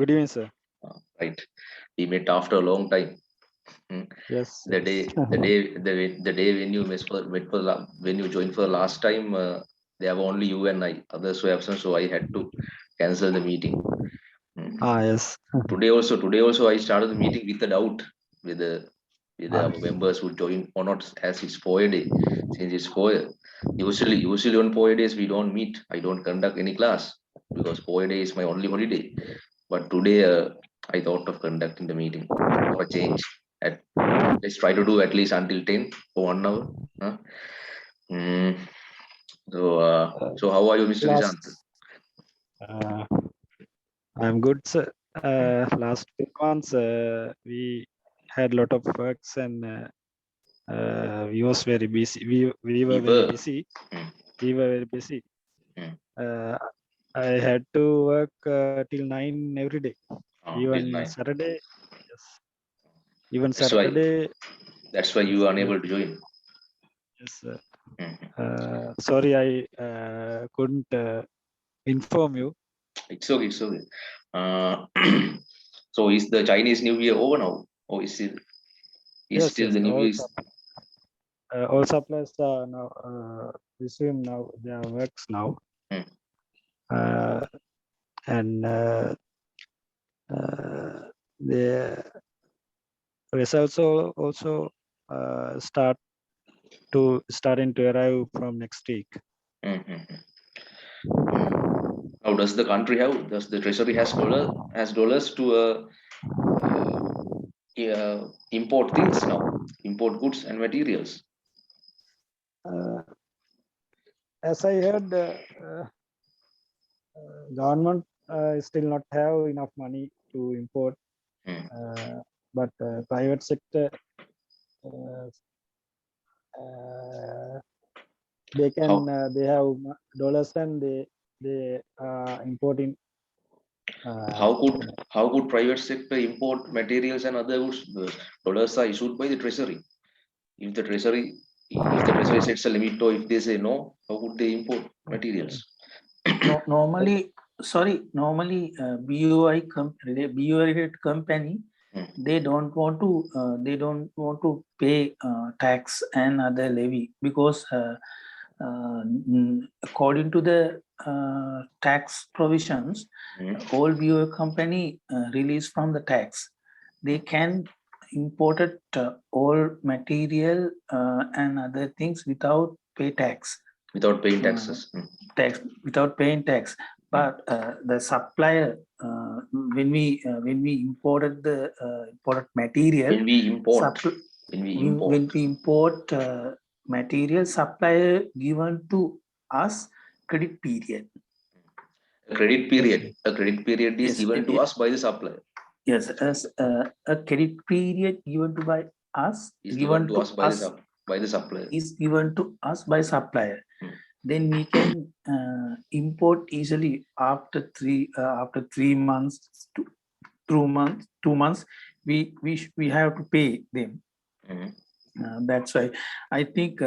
Good evening, sir. Right. We met after a long time. Yes. The day when you when you joined for the last time, there were only you and I. Others were absent, so I had to cancel the meeting. Yes. Today also, I started the meeting with a doubt whether our members would join or not, as it's FOIA day. Since it's FOIA, usually on FOIA days we don't meet. I don't conduct any class because FOIA day is my only holiday. But today, I thought of conducting the meeting for a change. Let's try to do at least until 10 for 1 hour. Huh? Mm. So how are you, Mr. Nishant? I'm good, sir. Last 2 months, we had a lot of works and we was very busy. We were very busy. We were very busy. I had to work till 9 every day. Even Saturday. Yes. Even Saturday. That's why you are unable to join. Yes, sir. Sorry, I couldn't inform you. It's okay. It's okay. So is the Chinese New Year over now, or is it? Yes, Still the New Year? All suppliers are now resume now their works now, and the results also starting to arrive from next week. How does the country have? Does the treasury has dollars to import things now? Import goods and materials. As I heard, government still not have enough money to import, but private sector they can they have dollars and they are importing. How could private sector import materials and other goods? The dollars are issued by the treasury. If the treasury sets a limit, or if they say no, how would they import materials? Normally, BOI related company, they don't want to pay tax and other levy because according to the tax provisions, all BOI company release from the tax. They can import all material and other things without pay tax. Without paying taxes. Without paying tax. But the supplier, when we imported the imported material, when we import material, supplier given to us credit period. A credit period is given to us by the supplier. Yes, as a credit period given to by us is given to us by the supplier. Is given to us by supplier. Then we can import easily after 3 months to 2 months. We have to pay them. That's why I think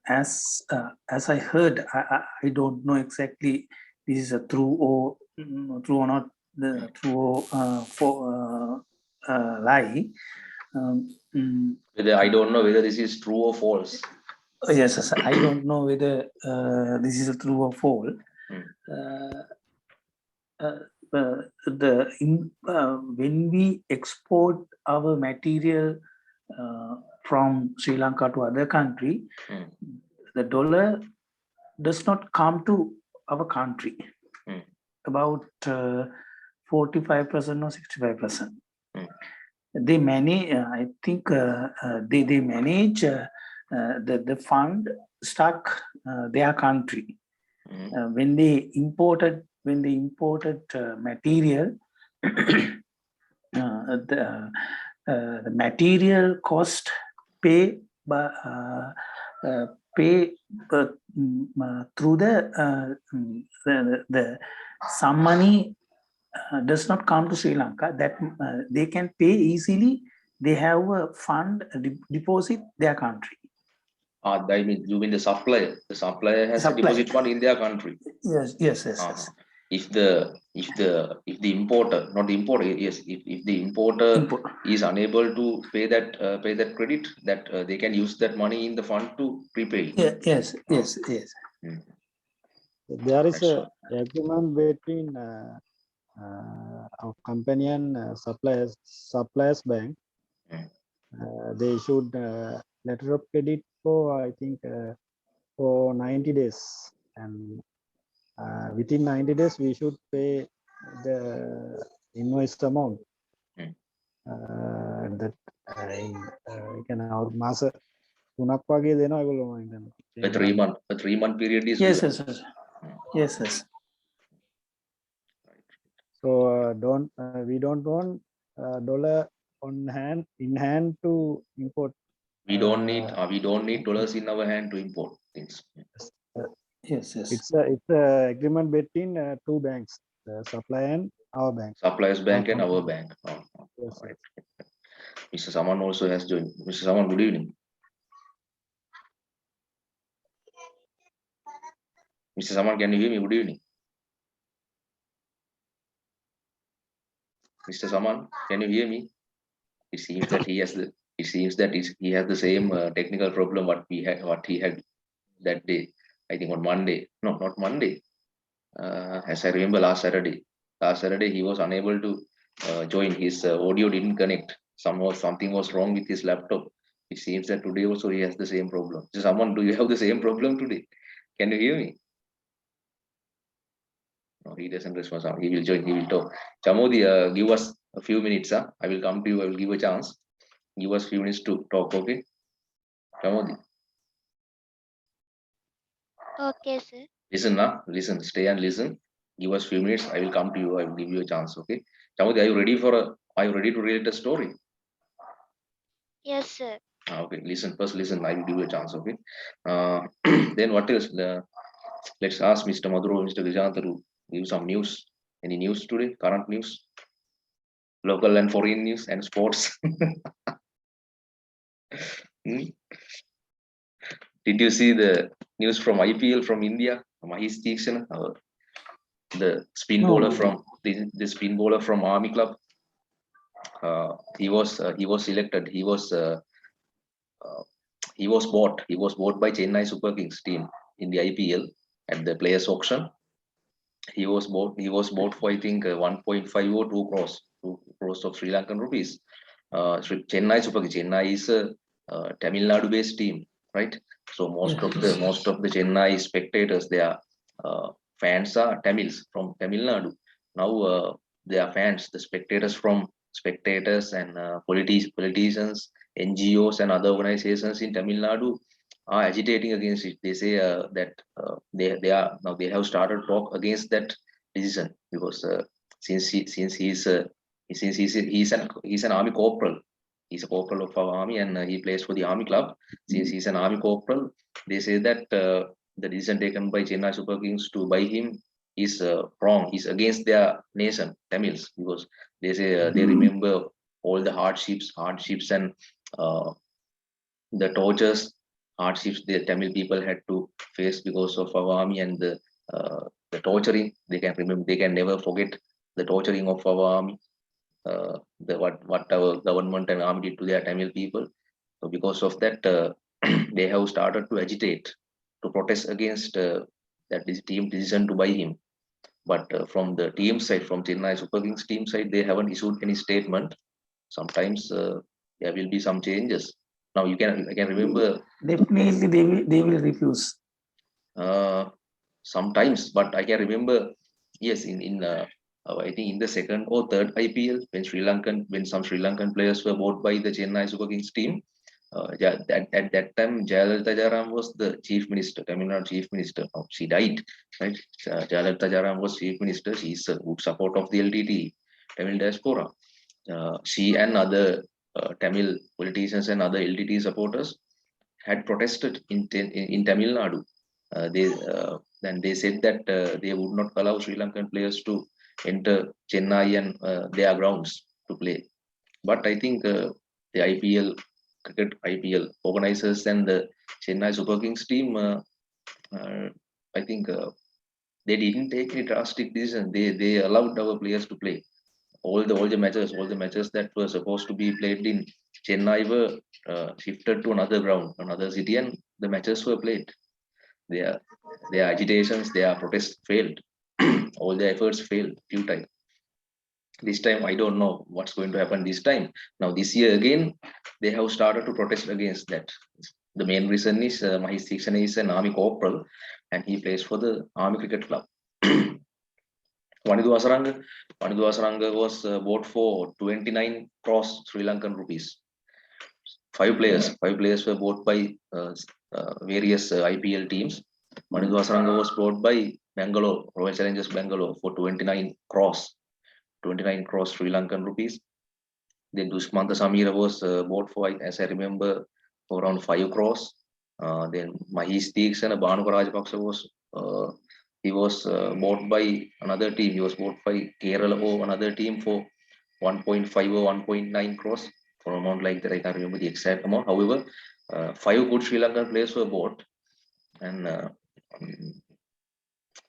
as I heard, I don't know exactly this is a true or not the true or lie. I don't know whether this is true or false. Yes, I don't know whether this is a true or false. When we export our material from Sri Lanka to other country, the dollar does not come to our country. About 45% or 65%. They manage. I think they manage the fund stuck their country. When they imported material, the material cost pay through the some money does not come to Sri Lanka that they can pay easily. They have a fund deposit their country. I mean, you mean the supplier? The supplier has a deposit fund in their country. Yes. if the importer, not the importer, yes, if the importer is unable to pay that credit, that they can use that money in the fund to prepay. Yes. There is That's a agreement between our company and suppliers bank. They issued letter of credit for, I think, for 90 days, and within 90 days we should pay the invoice amount. That can our මාස 3ක් වගේ දෙනවා ඒගොල්ලෝ මම හිතන්නේ. a 3-month period is Yes. So we don't want dollar in hand to import. We don't need dollars in our hand to import things. Yes. It's a agreement between two banks, the supplier and our bank. Suppliers bank and our bank. Yes, Right. Mr. Saman also has joined. Mr. Saman, good evening. Mr. Saman, can you hear me? Good evening. Mr. Saman, can you hear me? It seems that he has the same technical problem what he had that day. I think on Monday. No, not Monday. As I remember, last Saturday he was unable to join. His audio didn't connect. Something was wrong with his laptop. It seems that today also he has the same problem. So someone, do you have the same problem today? Can you hear me? No, he doesn't respond. He will join. He will talk. Chamodi, give us a few minutes. I will come to you. I will give a chance. Give us a few minutes to talk. Okay, Chamodi. Okay, sir. Listen, listen. Stay and listen. Give us a few minutes. I will come to you. I will give you a chance. Okay, Chamodi, are you ready to relate a story? Yes, sir. Okay, listen. First, listen. I will give you a chance. Okay. Then what else? Let's ask Mr. Madhuro, Mr. Vijanta to give some news. Any news today? Current news, local and foreign news, and sports. Did you see the news from IPL from India? Mahesh Deekshana, the spin bowler from the spin bowler from Army Club. He was selected. He was bought. He was bought by Chennai Super Kings team in the IPL at the players auction. He was bought for, I think, 1.5 or 2 crores, 2 crores of Sri Lankan rupees. Chennai Super Kings. Chennai is a Tamil Nadu based team, right? So most of the Chennai spectators, their fans are Tamils from Tamil Nadu. Now their fans, the spectators and politicians, NGOs and other organizations in Tamil Nadu are agitating against it. They say that they have started talk against that decision, because he's an army corporal. He's a corporal of our army, and he plays for the army club. Since he's an army corporal, they say that the decision taken by Chennai Super Kings to buy him is wrong. He's against their nation, Tamils, because they say they remember all the hardships and the tortures, hardships the Tamil people had to face because of our army, and the torturing. They can never forget the torturing of our army, what our government and army did to their Tamil people. So because of that, they have started to agitate, to protest against that this team decision to buy him. But from the team side, from Chennai Super Kings team side, they haven't issued any statement. Sometimes there will be some changes. Now I can remember. Definitely they will refuse. Sometimes, but I can remember, yes, in I think in the second or third IPL, when some Sri Lankan players were bought by the Chennai Super Kings team. At that time, Jayalalitha Jayaram was the chief minister, Tamil Nadu chief minister. She died, right? Jayalalitha Jayaram was chief minister. She is a good support of the LTT, Tamil diaspora. She and other Tamil politicians and other LTT supporters had protested in Tamil Nadu. They said that they would not allow Sri Lankan players to enter Chennai and their grounds to play. But I think the IPL organizers and the Chennai Super Kings team, I think They didn't take any drastic decision. They allowed our players to play. All the matches that were supposed to be played in Chennai were shifted to another ground, another city, and the matches were played. Their agitations, their protests failed. All their efforts failed futile. This time, I don't know what's going to happen this time. Now, this year again, they have started to protest against that. The main reason is Mahesh Theekshana is an army corporal, and he plays for the Army Cricket Club. Wanidhu Asaranga was bought for 29 crores Sri Lankan rupees. Five players were bought by various IPL teams. Wanidhu Asaranga was bought by Bangalore, Royal Challengers Bangalore for 29 crores Sri Lankan rupees. Then Dushmantha Samira was bought for, as I remember, for around 5 crores. Then Mahesh Theekshana, Bhanuka Rajapaksa was bought by another team. He was bought by Kerala or another team for 1.5 or 1.9 crores, for an amount like that. I can't remember the exact amount. However, 5 good Sri Lankan players were bought, and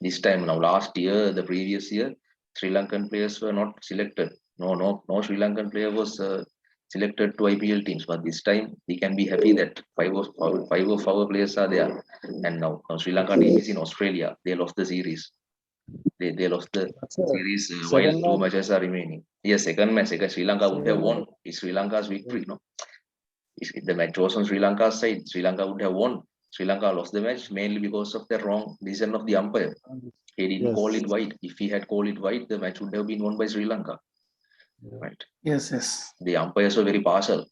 this time now, last year, the previous year, Sri Lankan players were not selected. No Sri Lankan player was selected to IPL teams. But this time, we can be happy that five of our players are there. And now Sri Lanka team is in Australia. They lost the series. They lost the series while 2 matches are remaining. Yes, second match, Sri Lanka would have won. It's Sri Lanka's victory, no? If the match was on Sri Lanka's side, Sri Lanka would have won. Sri Lanka lost the match mainly because of the wrong decision of the umpire. He didn't call it wide. If he had called it wide, the match would have been won by Sri Lanka. Right? Yes. The umpires were very partial.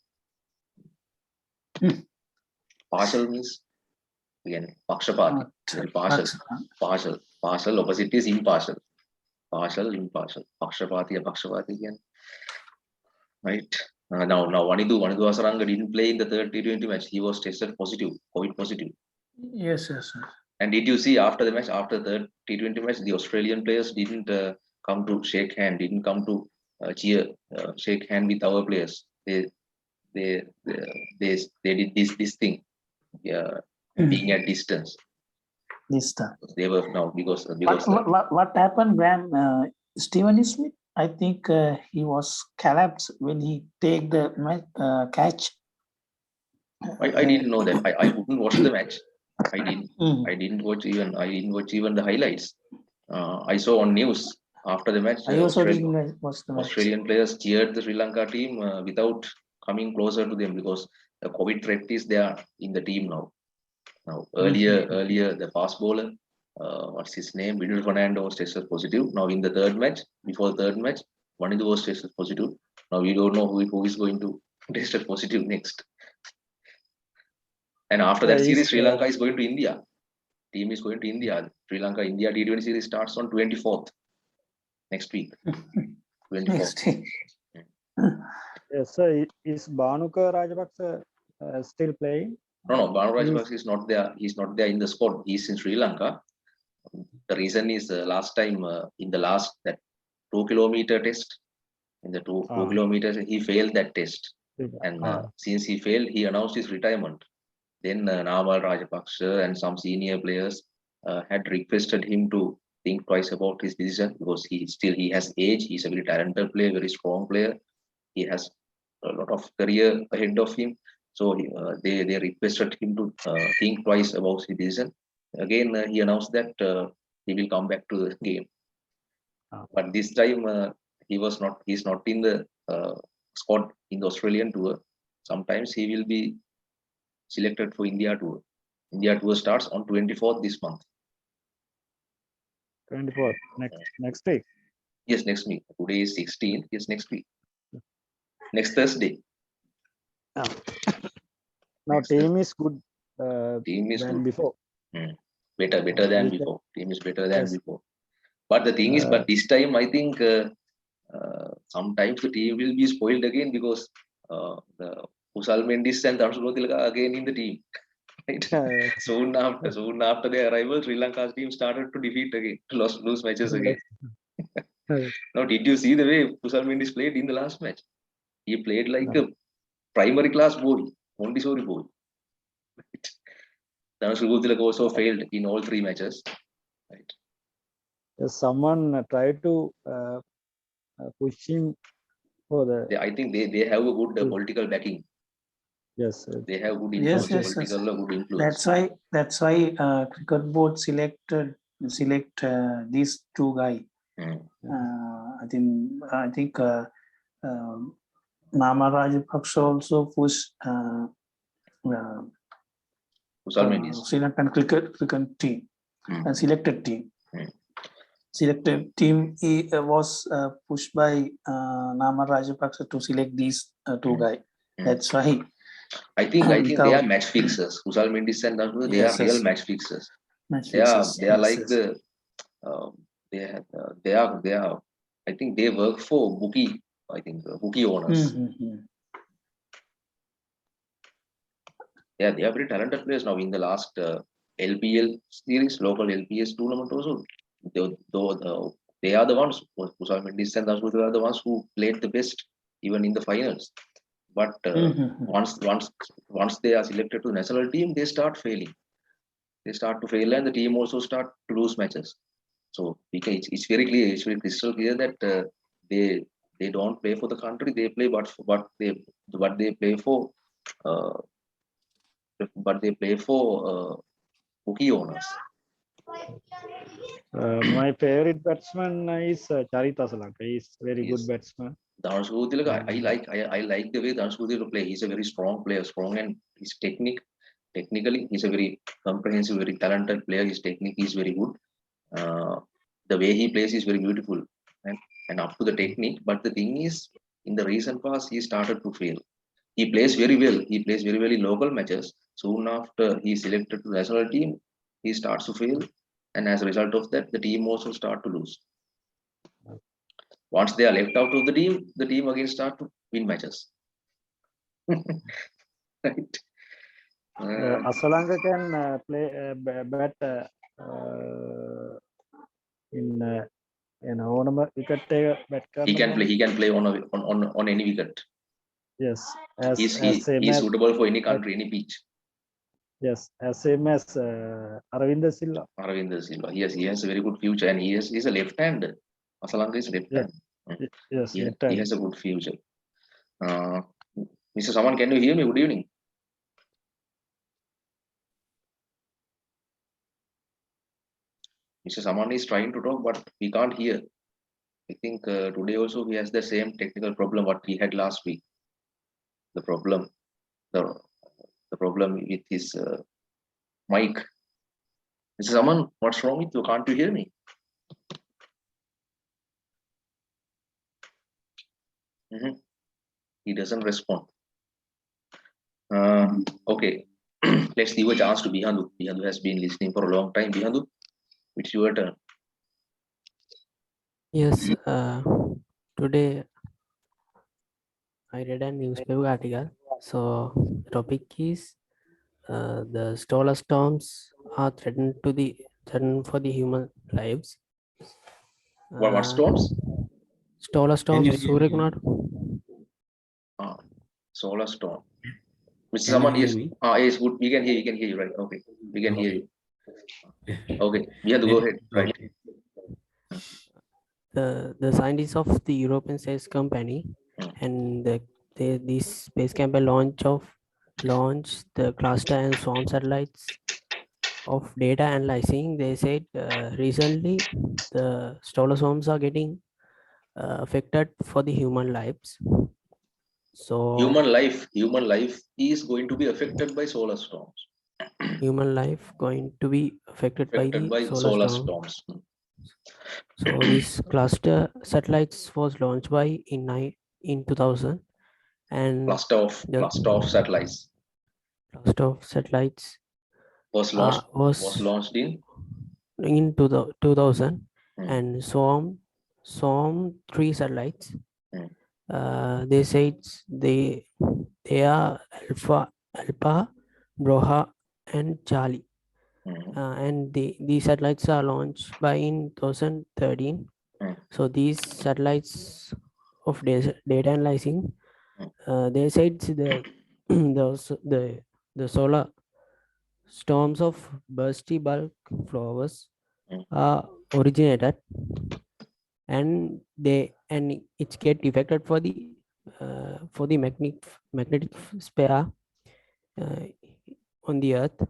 Partial means, again, pakshapati. Very partial. Partial opposite is impartial. Partial, impartial. Pakshapati again. Right? Now Wanidhu Asaranga didn't play in the third T20 match. He was tested positive, COVID positive. Yes. And did you see after the match, after the T20 match, the Australian players didn't come to shake hand, didn't come to cheer, shake hand with our players. They did this thing, being at distance. They were now because what happened when Steven Smith? I think he was collapsed when he take the catch. I didn't know that. I wouldn't watch the match. I didn't watch even the highlights. I saw on news after the match. I also didn't watch the match. Australian players cheered the Sri Lanka team without coming closer to them because the COVID threat is there in the team now. Now earlier the fast bowler, what's his name? Vidal Fernando was tested positive. Now in the third match, before the third match, Wanidhu was tested positive. Now we don't know who is going to test positive next. And after that series, Sri Lanka is going to India. Team is going to India. Sri Lanka India T20 series starts on 24th next week. 24th. Yes, sir. Is Bhanuka Rajapaksa still playing? No. Bhanuka Rajapaksa is not there. He's not there in the squad. He's in Sri Lanka. The reason is last time in the last that 2-kilometer test, in the 2 kilometers, he failed that test. And since he failed, he announced his retirement. Then Namal Rajapaksa and some senior players had requested him to think twice about his decision because he has age. He's a very talented player, very strong player. He has a lot of career ahead of him. So they requested him to think twice about his decision. Again, he announced that he will come back to the game. But this time he's not in the squad in the Australian tour. Sometimes he will be selected for India tour. India tour starts on 24th this month. 24th next week. Yes, next week. Today is 16th. Yes, next week. Next Thursday. Now team is good. Team is than good. Before. Better than before. Team is better than before. But the thing is, but this time I think sometimes the team will be spoiled again because the Kusal Mendis and Dhansulo Tilaka again in the team. Right? Soon after their arrival, Sri Lanka's team started to defeat again, lose matches again. Now, did you see the way Kusal Mendis played in the last match? He played like a primary class boy, Montessori boy. Right? Dhansulo Tilaka also failed in all 3 matches. Right? someone tried to push him for the. I think they have a good political backing. Yes. They have good Yes, influence, yes, political good influence. That's why cricket board select these two guys. I think Nama Rajapaksa also pushed Kusal Mendes. Sri Lankan cricket team, selected team. Selected team was pushed by Nama Rajapaksa to select these two guys. That's why. I think they are match fixers. Kusal Mendes and Dasgupta, they are real match fixers. They are like the they are. I think they work for bookie. I think bookie owners. Yeah, they are very talented players now. In the last LPL series, local LPS tournament also, they are the ones. Kusal Mendes and Dasgupta are the ones who played the best, even in the finals. But once they are selected to the national team, they start failing. They start to fail, and the team also start to lose matches. So it's very clear, it's very crystal clear that they don't play for the country. They play what they play for. But they play for bookie owners. My favorite batsman is Charita Salanka. He's very good batsman. I like the way Dhanush play. He's a very strong player, strong, and his technically he's a very comprehensive, very talented player. His technique is very good. The way he plays is very beautiful and up to the technique. But the thing is, in the recent past, he started to fail. He plays very well. He plays very well in local matches. Soon after he is selected to the national team, he starts to fail, and as a result of that, the team also start to lose. Once they are left out of the team again start to win matches. Right. Asalanka can play bat in on wicket. He can play on any wicket. Yes, He's suitable for any country, any pitch. Yes, as same as Aravind Silva. Aravind Silva. Yes, he has a very good future, and he's a left hand. Asalanka is left hand. Yes, he has a good future. Mr. Saman, can you hear me? Good evening. Mr. Saman is trying to talk, but we can't hear. I think today also he has the same technical problem what he had last week. The problem with his mic. Mr. Saman, what's wrong with you? Can't you hear me? He doesn't respond. Okay, let's give a chance to Bihandu. Bihandu has been listening for a long time. Bihandu, it's your turn. Yes, today I read a newspaper article. So the topic is the solar storms are threatened for the human lives. What storms? Solar storms. Solar storm. Mr. Saman, yes. Yes, good. We can hear you, right? Okay, we can hear you. Okay, we have to go ahead, right? The scientists of the European Space Company and this space campaign launched the cluster and swarm satellites of data analyzing. They said recently the solar storms are getting affected for the human lives. So human life is going to be affected by solar storms. Human life going to be affected by the solar storms. So this cluster satellites was launched by in 2000, and cluster of satellites. Cluster of satellites was launched in 2000, and swarm 3 satellites. They said they are Alpha, Broha, and Charlie. And these satellites are launched by in 2013. So these satellites of data analyzing, they said the solar storms of bursty bulk flowers are originated and it's get affected for the magnetic sphere uh, on the earth,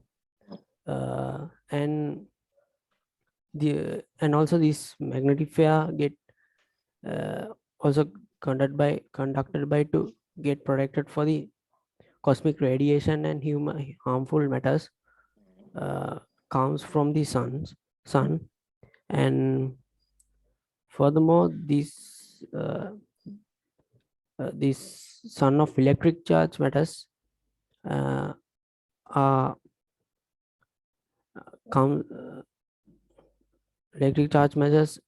and also this magnetic sphere get also conducted by to get protected for the cosmic radiation and human harmful matters comes from the sun. And furthermore, this sun of electric charge matters uh, are come electric charge matters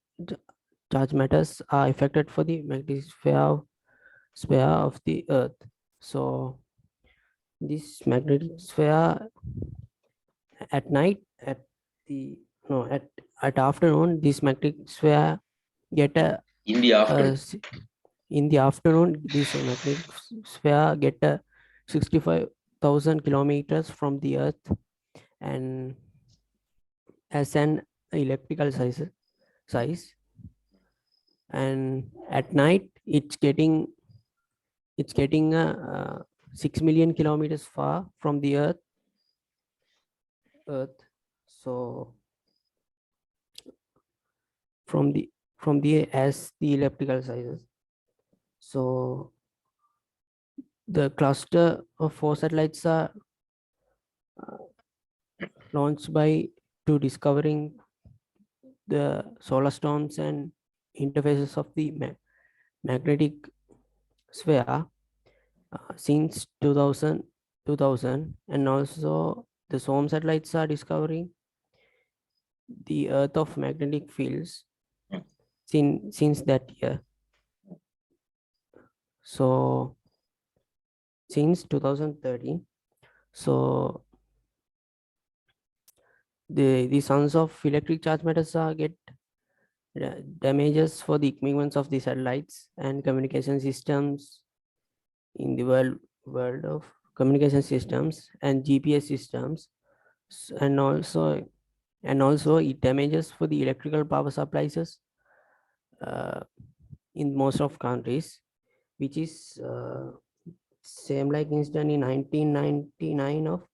are affected for the magnetic sphere of the earth. So this magnetic sphere at night at the no at afternoon, this magnetic sphere get In the afternoon. in the afternoon, this magnetic sphere get 65,000 kilometers from the earth, and as an elliptical size, and at night it's getting 6 million kilometers far from the earth. So from the as the elliptical sizes, so the cluster of 4 satellites are launched by to discovering the solar storms and interfaces of the magnetic sphere since 2000, and also the SOM satellites are discovering the earth of magnetic fields since that year. So since 2013, so the suns of electric charge matters get damages for the equipments of the satellites and communication systems in the world of communication systems and GPS systems, and also it damages for the electrical power supplies in most of countries, which is same like incident in 1999 of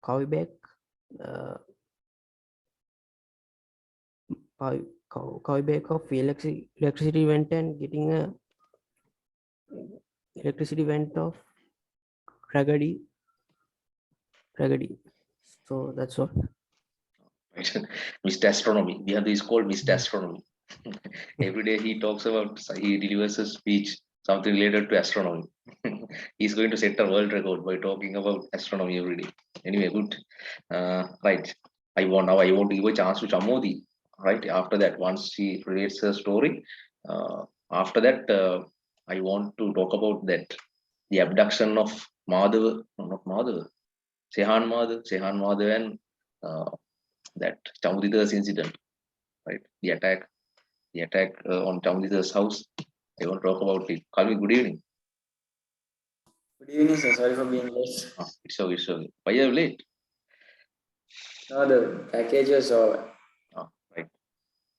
Quebec. Quebec of electricity went and getting a electricity went of tragedy. So that's all. Right. Mr. Astronomy. We have this called Mr. Astronomy. Every day he talks about, he delivers a speech, something related to astronomy. He's going to set a world record by talking about astronomy every day. Anyway, good. Right. I want to give a chance to Chamodi. Right. After that, once she relates her story, after that, I want to talk about that the abduction of Madhav, no, not Madhav, Sehan Madhav, and that Chamudita's incident, right? The attack on Chamudita's house. I want to talk about it. Kalvi, good evening. Good evening, sir. Sorry for being late. It's okay. Why are you late? No, the package was over. Right.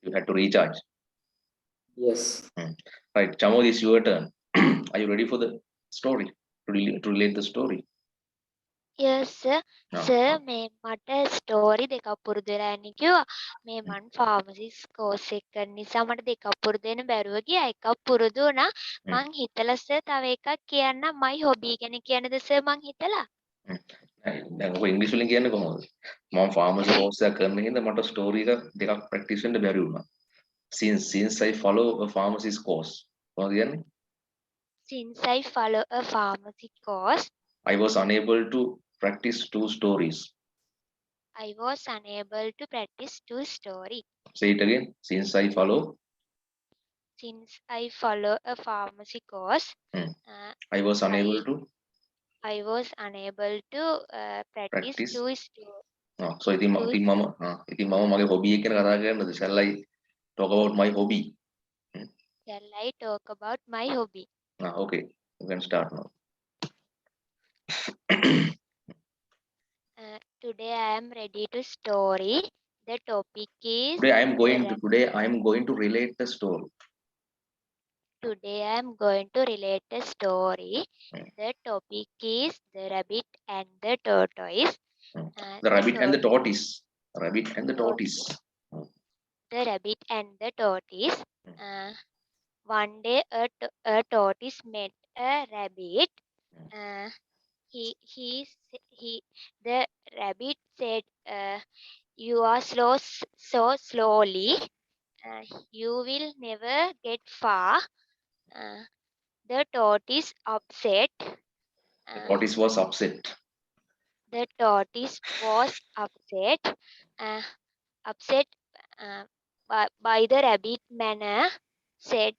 You had to recharge. Yes. Right. Chamod, it's your turn. Are you ready for the story? To relate the story? Yes sir. Sir මේ මට story දෙකක් පුරුදු වෙලා ඉන්නේ කිව්වා. මේ මන් pharmacies course එක කරන නිසා මට දෙකක් පුරුදු වෙන්න බැරුව ගියා. එකක් පුරුදු වුණා. මං හිතලා සර් තව එකක් කියන්න මයි හොබි ගැන කියන්නද සර් මං හිතලා. දැන් ඔය ඉංග්‍රීසි වලින් කියන්නේ කොහොමද? මම ෆාමසි කෝස් එකක් කරන හින්දා මට ස්ටෝරි එක දෙකක් ප්‍රැක්ටිස් වෙන්න බැරි වුණා. Since I follow a pharmacist course. කොහොමද කියන්නේ? Since I follow a pharmacy course, I was unable to practice two stories. I was unable to practice two stories. Say it again. Since I follow a pharmacy course, I was unable to practice two stories. So ඉතින් මම මගේ hobby එක ගැන කතා කරන්නද? Shall I talk about my hobby? Shall I talk about my hobby? Okay, you can start now. Today I am ready to story The topic is Today I am going to relate the story. Today I am going to relate a story. The topic is the rabbit and the tortoise. The rabbit and the tortoise. Rabbit and the tortoise. The rabbit and the tortoise. One day a tortoise met a rabbit. The rabbit said, "You are so slowly. You will never get far." The tortoise upset. The tortoise was upset. The tortoise was upset. Upset by the rabbit manner. Said,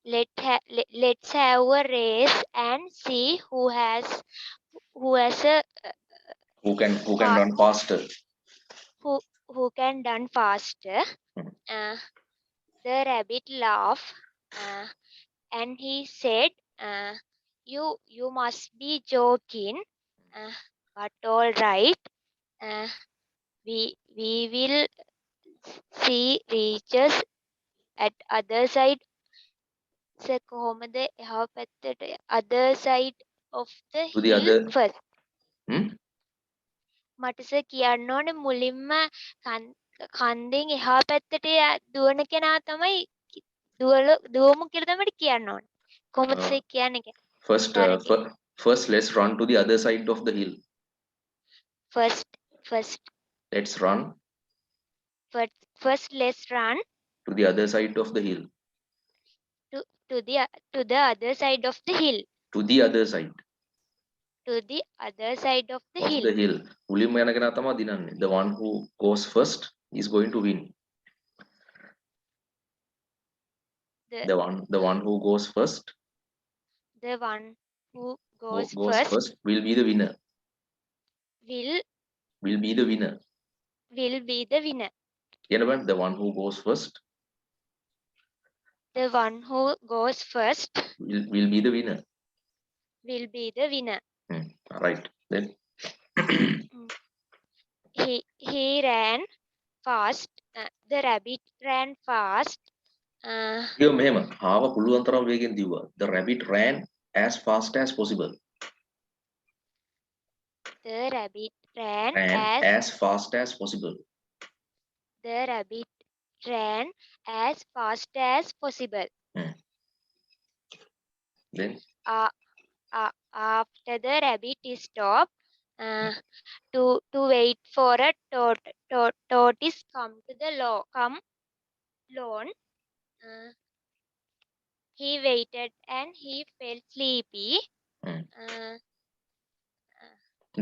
let's have a race and see who has a who can run faster. Who can run faster. The rabbit laughed and he said, you must be joking, but all right. We will see reaches at other side. Other side of the To the hill other. first. මට කියන්න ඕනේ මුලින්ම කන්දෙන් එහා පැත්තට දුවන කෙනා තමයි දුවමු කියලා තමයි කියන්න ඕනේ. කොහොමද කියන්නේ? First let's run to the other side of the hill. First let's run. First let's run to the other side of the hill. To the other side of the hill. To the other side. To the other side of the hill. The hill. මුලින්ම යන කෙනා තමයි දිනන්නේ. The one who goes first is going to win. The one who goes first. The one who goes first will be the winner. Will be the winner. Will be the winner. The one who goes first. The one who goes first will be the winner. Will be the winner. Right. Then he ran fast. The rabbit ran fast. මෙහෙම හාව පුළුවන් තරම් වේගෙන් දිව්වා. The rabbit ran as fast as possible. The rabbit ran as fast as possible. The rabbit ran as fast as possible. Then after the rabbit stopped to wait for a tortoise come to the lawn. He waited and he felt sleepy.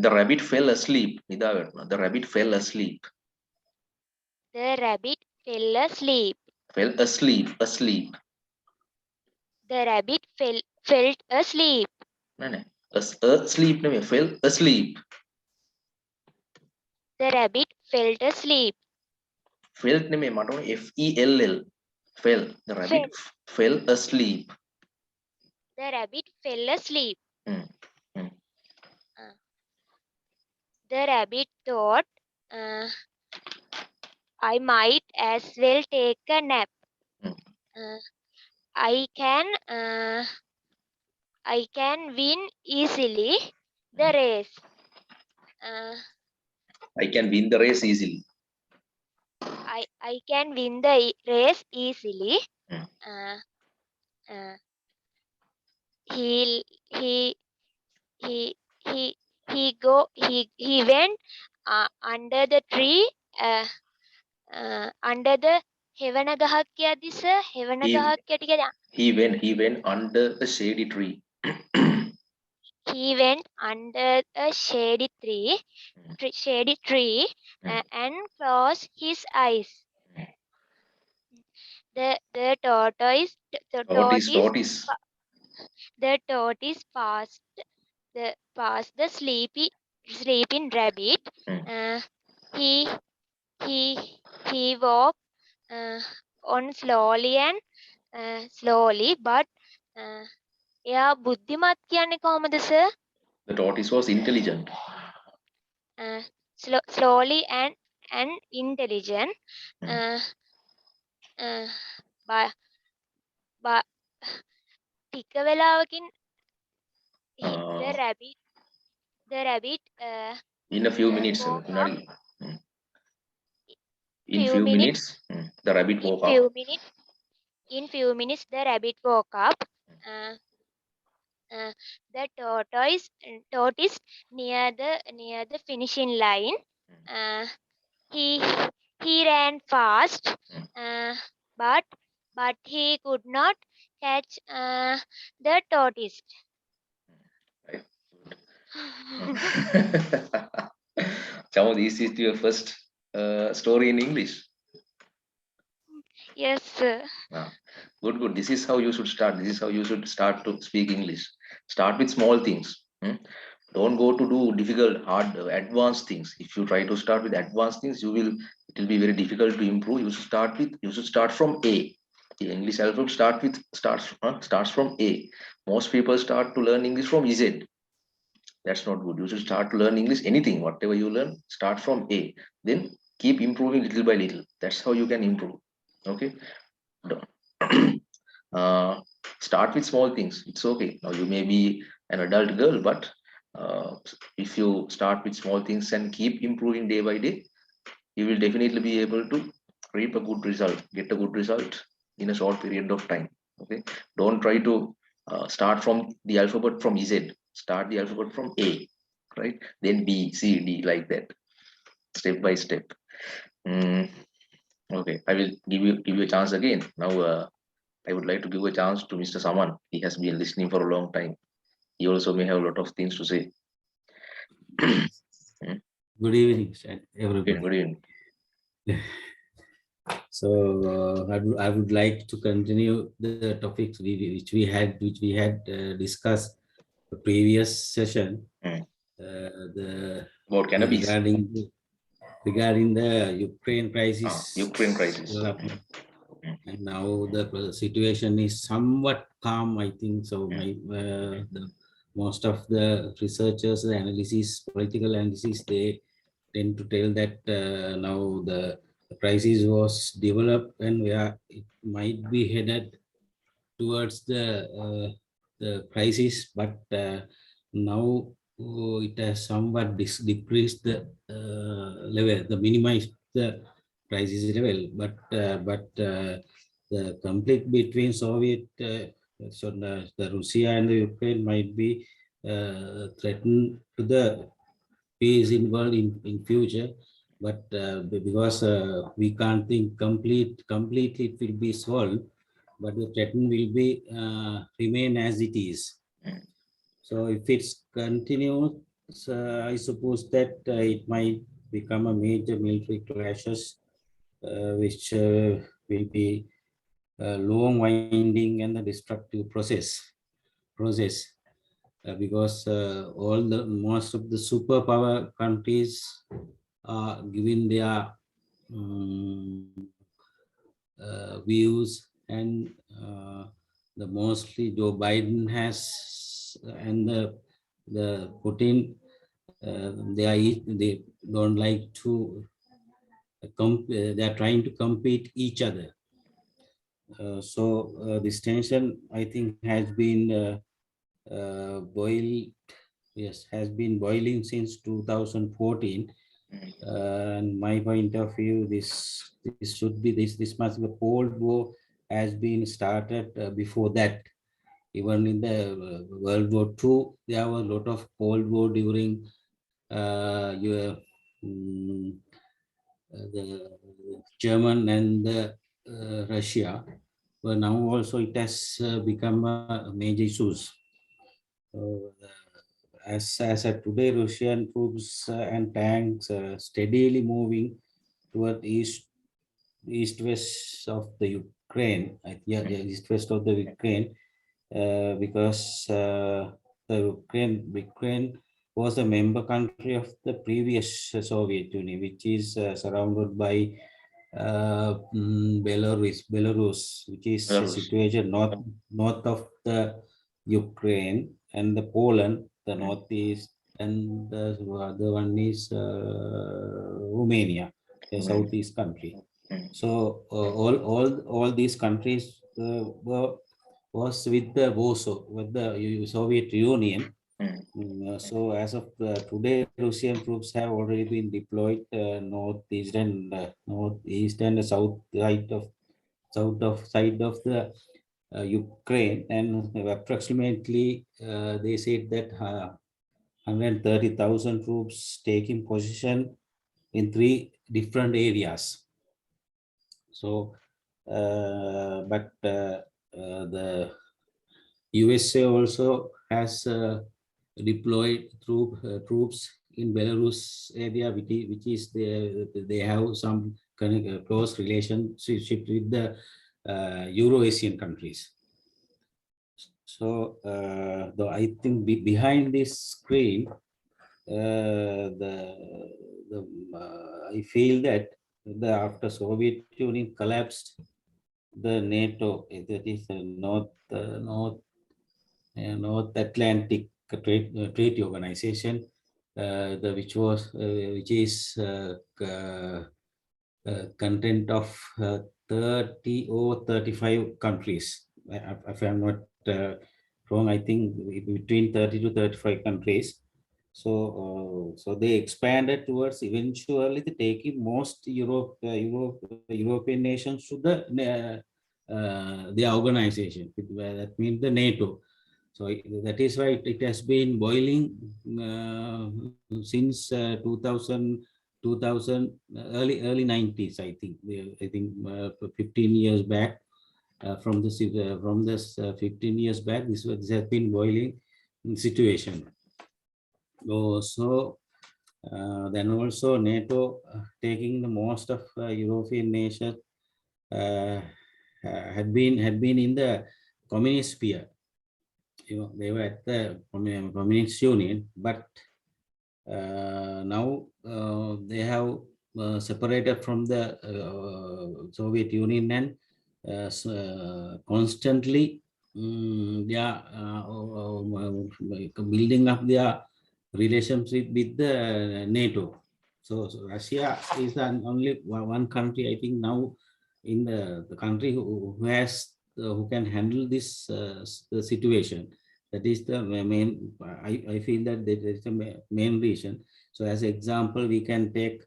The rabbit fell asleep. The rabbit fell asleep. The rabbit fell asleep. Fell asleep. The rabbit felt asleep. No. Asleep නෙමෙයි. Fell asleep. The rabbit felt asleep. Felt නෙමෙයි මට ඕනේ FELL. Fell. The rabbit fell asleep. The rabbit fell asleep. The rabbit thought, I might as well take a nap. I can win easily the race. I can win the race easily. I can win the race easily. He went under the tree. Under the හෙවන ගහක් කියද්දි sir හෙවන ගහක් යට කියලා. He went under a shady tree. He went under a shady tree and closed his eyes. The tortoise passed the sleeping rabbit. He walked on slowly, but එයා බුද්ධිමත් කියන්නේ කොහොමද sir? The tortoise was intelligent. Slowly and and intelligent. Uh, uh, but ටික වෙලාවකින් the rabbit in a few minutes, woke up. In few minutes, the rabbit woke up. In few minutes, the rabbit woke up. The tortoise near the finishing line. He ran fast, but he could not catch the tortoise. Chamo, this is your first story in English. Yes, sir. Good, good. This is how you should start. This is how you should start to speak English. Start with small things. Don't go to do difficult, hard, advanced things. If you try to start with advanced things, it will be very difficult to improve. You should start from A. The English alphabet starts from A. Most people start to learn English from Z. That's not good. You should start to learn English. Anything, whatever you learn, start from A. Then keep improving little by little. That's how you can improve. Okay. Start with small things. It's okay. Now you may be an adult girl, but if you start with small things and keep improving day by day, you will definitely be able to reap a good result, get a good result in a short period of time. Okay. Don't try to start from the alphabet from Z. Start the alphabet from A, right? Then B, C, D, like that, step by step. Okay, I will give you a chance again. Now I would like to give a chance to Mr. Saman. He has been listening for a long time. He also may have a lot of things to say. Good evening, everybody. Good evening. So I would like to continue the topics which we had discussed the previous session. About cannabis. Regarding the Ukraine crisis. Ukraine crisis. And now the situation is somewhat calm, I think. So most of the researchers, the political analysis, they tend to tell that now the crisis was developed and where it might be headed towards the crisis, but now it has somewhat decreased the level, minimized the crisis level, but the conflict between Soviet, the Russia and the Ukraine might be threatened to the peace in world in future, but because we can't think completely it will be solved, but the threat will be remain as it is. So if it's continues, I suppose that it might become a major military clashes, which will be long winding and the destructive process. Because most of the superpower countries are giving their views, and the mostly Joe Biden has and the Putin, they don't like to they are trying to compete each other. So this tension, I think, has been has been boiling since 2014. And my point of view, this must be a Cold War has been started before that. Even in the World War II, there was a lot of Cold War during the German and the Russia. But now also it has become a major issues. As of today, Russian troops and tanks steadily moving toward east-west of the Ukraine. East-west of the Ukraine, because the Ukraine was a member country of the previous Soviet Union, which is surrounded by Belarus, which is situated north of the Ukraine, and the Poland, the northeast, and the other one is Romania. a southeast country. So all these countries was with the Warsaw, with the Soviet Union. So as of today, Russian troops have already been deployed northeast and south side of the Ukraine, and approximately they said that 130,000 troops taking position in 3 different areas. So, but the USA also has deployed troops in Belarus area, which is they have some kind of close relationship with the Euro-Asian countries. So I think behind this screen, I feel that after Soviet Union collapsed, the NATO, that is the North Atlantic Treaty Organization, which is content of 30 or 35 countries. If I'm not wrong, I think between 30 to 35 countries. So, so they expanded towards eventually taking most European nations to the organization. That means the NATO. So that is why it has been boiling since 2000 early 90s. I think 15 years back. From this 15 years back, this has been boiling situation. So then also NATO taking the most of European nations had been in the communist sphere. They were at the Communist Union, but now they have separated from the Soviet Union, and constantly they are building up their relationship with the NATO. So Russia is only one country, I think, now in the country who has who can handle this the situation. That is the main. I feel that that is the main reason. So as an example, we can take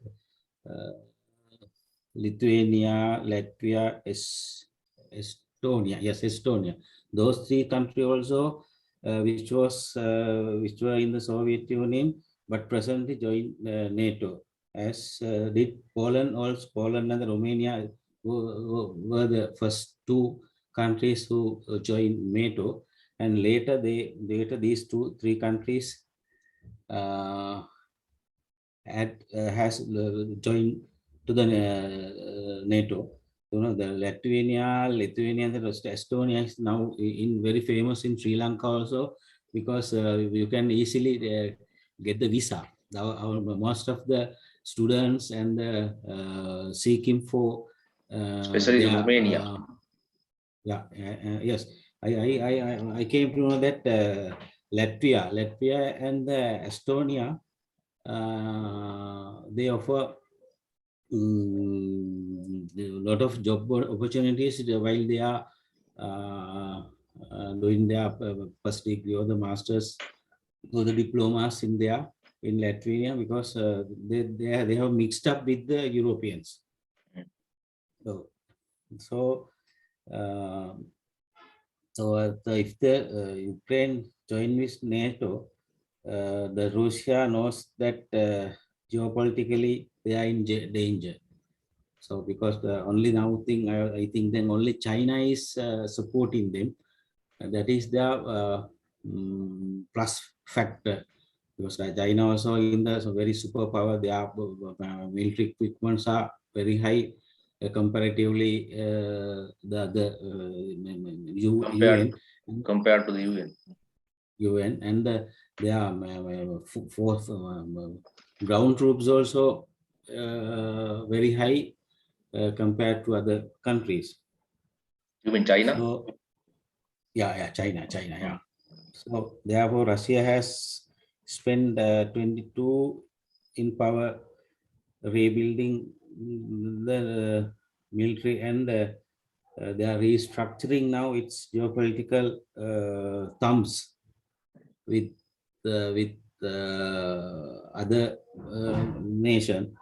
Lithuania, Latvia, Estonia. Yes, Estonia. Those 3 countries also, which were in the Soviet Union, but presently joined NATO. As did Poland. Also, Poland and Romania were the first 2 countries who joined NATO, and later these 3 countries has joined to the NATO. The Lithuania and the Estonia is now very famous in Sri Lanka also, because you can easily get the visa. Most of the students and seeking for especially Romania. Yes, I came to know that Latvia and Estonia, they offer a lot of job opportunities while they are doing their first degree or the masters or the diplomas in Latvia, because they have mixed up with the Europeans. So if the Ukraine join with NATO, the Russia knows that geopolitically they are in danger. So because the only now thing I think then only China is supporting them, and that is the plus factor, because China also in the very superpower. Their military equipments are very high comparatively the UN. Compared to the UN. And their ground troops also very high compared to other countries. You mean China? So, China. Yeah. So therefore, Russia has spent 22 in power rebuilding the military and they are restructuring now its geopolitical thumbs with other nation.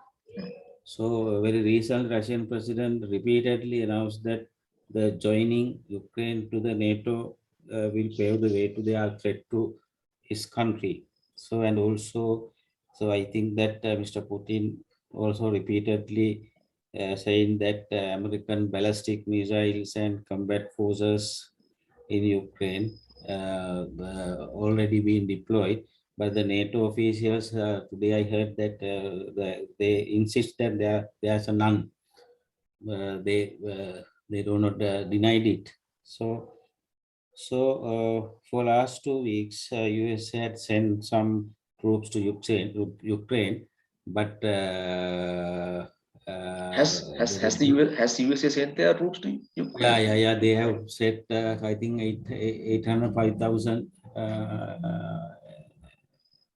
So very recent Russian president repeatedly announced that the joining Ukraine to the NATO will pave the way to their threat to his country. So and also, so I think that Mr. Putin also repeatedly saying that American ballistic missiles and combat forces in Ukraine already been deployed. But the NATO officials today I heard that they insist that there's a none. They do not denied it. So for last 2 weeks, US had sent some troops to Ukraine, but has the USA sent their troops to Ukraine? Yeah. They have set, I think, 805,000.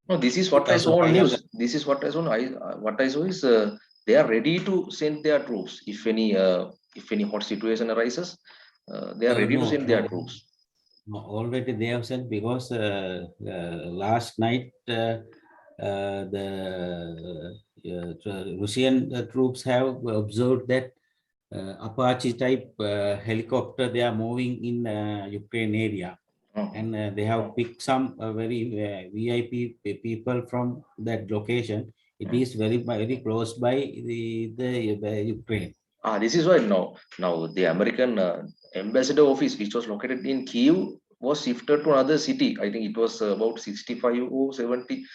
No, this is what I saw on news. This is what I saw. What I saw is they are ready to send their troops if any hot situation arises. They are ready to send their troops. No, already they have sent because last night the Russian troops have observed that Apache type helicopter they are moving in Ukraine area. And they have picked some very VIP people from that location. It is very close by the Ukraine. This is why now the American ambassador office, which was located in Kiev, was shifted to another city. I think it was about 65 or 70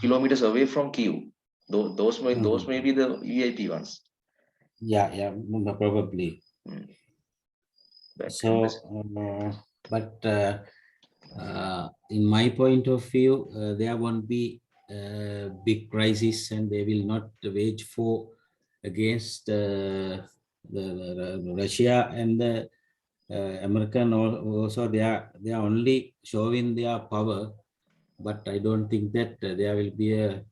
kilometers away from Kiev. Those may be the VIP ones. Yeah, probably. So, but in my point of view, there won't be big crisis, and they will not wage war against the Russia and the American. Also, they are only showing their power, but I don't think that there will be a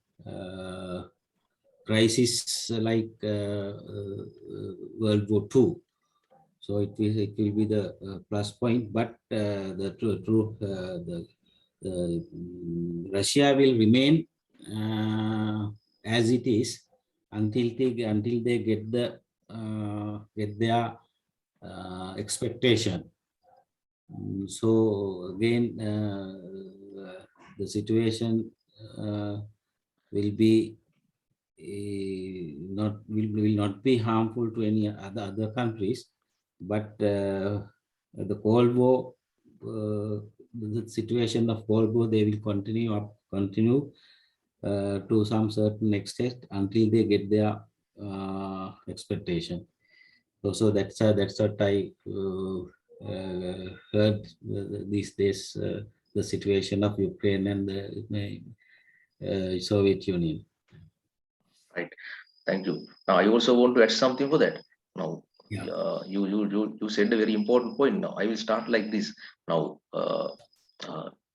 crisis like World War II. So it will be the plus point, but Russia will remain as it is until they get their expectation. So again, the situation will be will not be harmful to any other countries. But the Cold War, the situation of Cold War, they will continue to some certain extent until they get their expectation. So that's what I heard these days, the situation of Ukraine and the Soviet Union. Right. Thank you. Now I also want to add something for that. Now, you said a very important point. Now I will start like this. Now,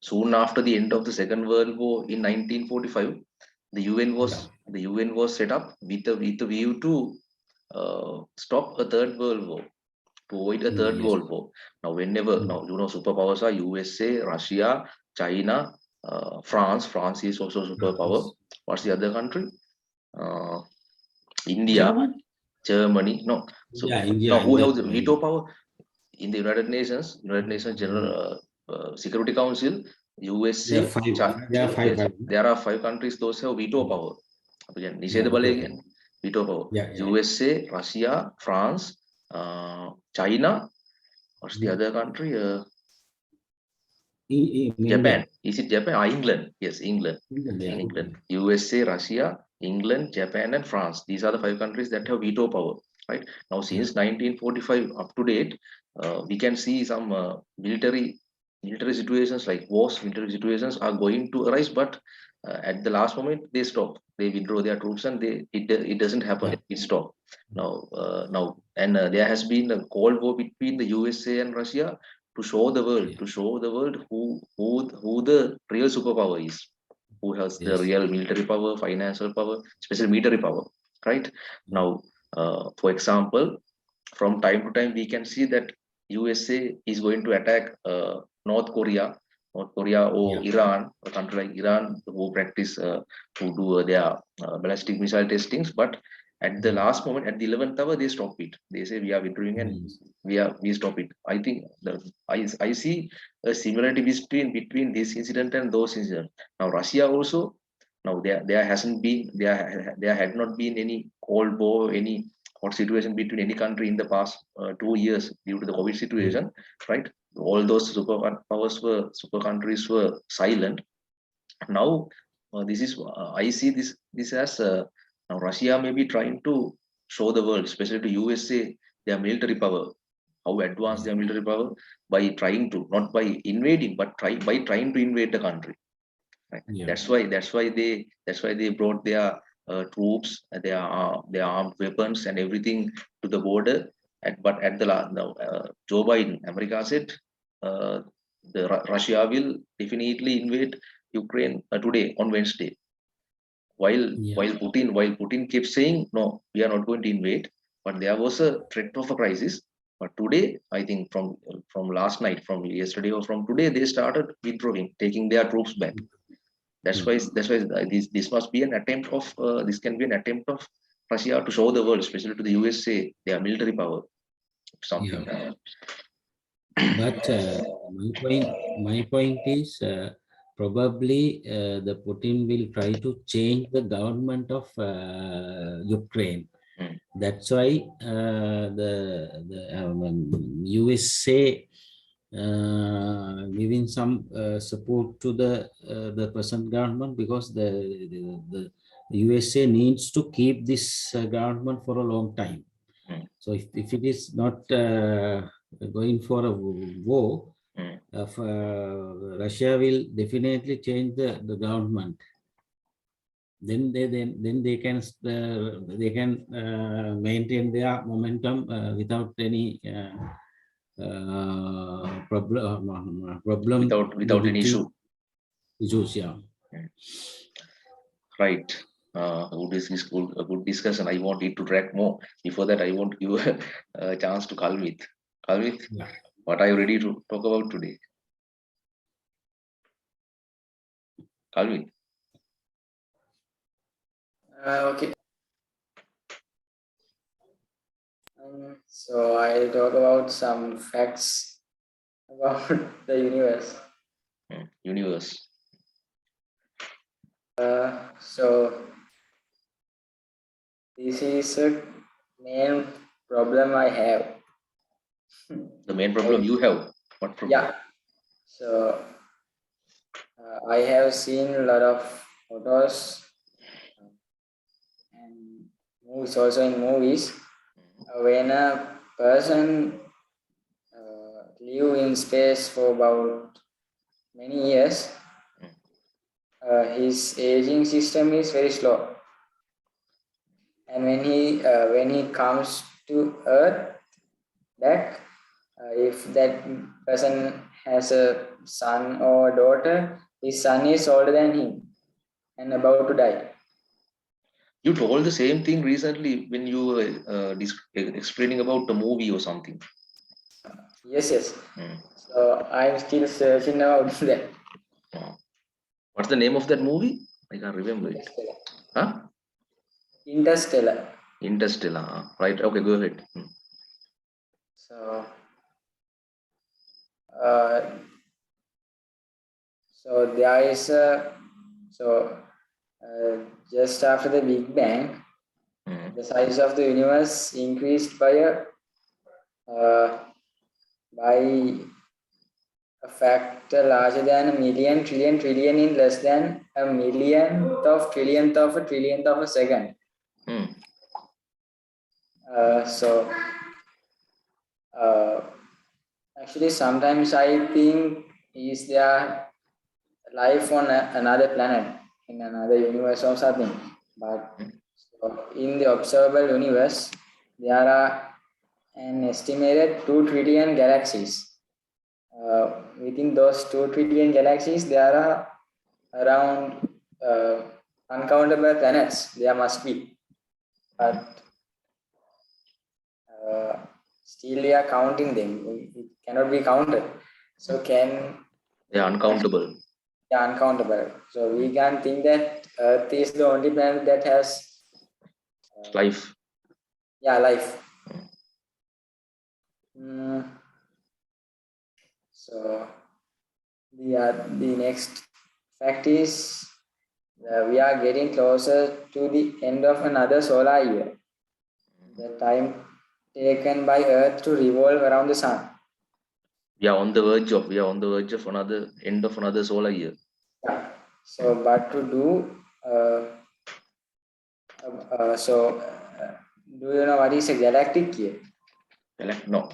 soon after the end of the Second World War in 1945, the UN was set up with a view to stop a third world war, to avoid a third world war. Now, now superpowers are USA, Russia, China, France. France is also superpower. What's the other country? India, Germany. No. So India, now who has the veto power in the United Nations General Security Council? USA. There are 5 countries. Those have veto power. Again, veto power. USA, Russia, France, China. What's the other country? Japan. Is it Japan? England. Yes, England. England. USA, Russia, England, Japan, and France. These are the 5 countries that have veto power. Right now, since 1945 up to date, we can see some military situations like wars. Military situations are going to arise, but at the last moment they stop. They withdraw their troops, and it doesn't happen. It stops now. There has been a Cold War between the USA and Russia to show the world who the real superpower is, who has the real military power, financial power, especially military power. right? Now, for example, from time to time, we can see that USA is going to attack North Korea, or Iran, a country like Iran, who practice, who do their ballistic missile testings. But at the last moment, at the 11th hour, they stop it. They say we are withdrawing and we stop it. I think I see a similarity between this incident and those incidents. Now Russia also. Now there hasn't been there had not been any Cold War, any hot situation between any country in the past 2 years due to the COVID situation, right? All those super countries were silent. Now this is I see this as now Russia may be trying to show the world, especially to USA, their military power, how advanced their military power, by trying to, not by invading, but by trying to invade the country. Right? That's why they brought their troops, their armed weapons and everything to the border. But at the last, now Joe Biden, America said Russia will definitely invade Ukraine today on Wednesday. While Putin kept saying no, we are not going to invade, but there was a threat of a crisis. But today, I think from last night, from yesterday or from today, they started withdrawing, taking their troops back. That's why this must be an attempt of this can be an attempt of Russia to show the world, especially to the USA, their military power. Something. But my point is probably the Putin will try to change the government of Ukraine. That's why the USA giving some support to the present government, because the USA needs to keep this government for a long time. So if it is not going for a war, Russia will definitely change the government. Then they can maintain their momentum without any problem without any issues. Yeah. Right. Good discussion. I want it to track more. Before that, I want you a chance to Kalmit. Kalmit, what are you ready to talk about today? Kalmit. Okay. So I'll talk about some facts about the universe. Universe. So this is a main problem I have. The main problem you have? What problem? Yeah. So I have seen a lot of photos and movies, also in movies, when a person live in space for about many years, his aging system is very slow, and when he comes to Earth back, if that person has a son or daughter, his son is older than him and about to die. You told the same thing recently when you were explaining about the movie or something. Yes. So I'm still searching about that. What's the name of that movie? I can't remember it. Huh? Interstellar. Interstellar. Right. Okay, go ahead. So there is just after the Big Bang, the size of the universe increased by a factor larger than a million trillion in less than a millionth of a trillionth of a second. Actually, sometimes I think, is there life on another planet, in another universe or something? But in the observable universe, there are an estimated 2 trillion galaxies. Within those 2 trillion galaxies, there are around uncountable planets. There must be. but still we are counting them. It cannot be counted. So they are uncountable. They are uncountable. So we can think that Earth is the only planet that has life. Yeah, life. So the next fact is we are getting closer to the end of another solar year. The time taken by Earth to revolve around the sun. We are on the verge of another end of another solar year. Yeah. So, but to do do you know what is a galactic year? No.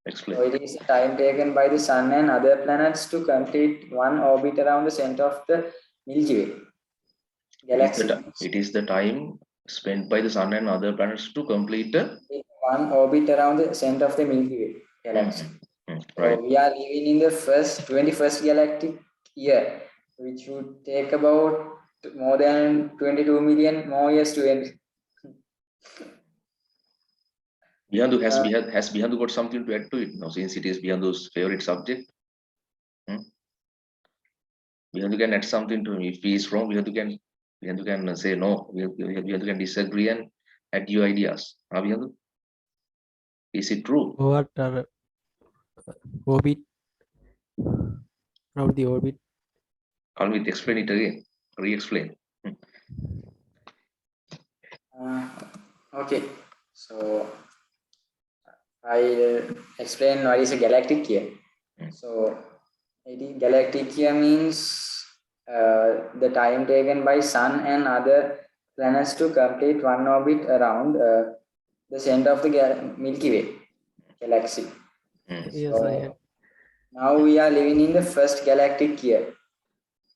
Explain. So it is the time taken by the sun and other planets to complete one orbit around the center of the Milky Way galaxy. It is the time spent by the sun and other planets to complete one orbit around the center of the Milky Way galaxy. Right. So we are living in the 21st galactic year, which would take about more than 22 million more years to end. Bihandu has Bihandu got something to add to it now, since it is Bihandu's favorite subject. Bihandu can add something to me. If he is wrong, Bihandu can say no. Bihandu can disagree and add your ideas. Bihandu? Is it true? What are orbit? Around the orbit. Alvin, explain it again. Re-explain. Okay, so I'll explain what is a galactic year. So, galactic year means the time taken by sun and other planets to complete one orbit around the center of the Milky Way galaxy. Yes, I have. Now we are living in the first galactic year,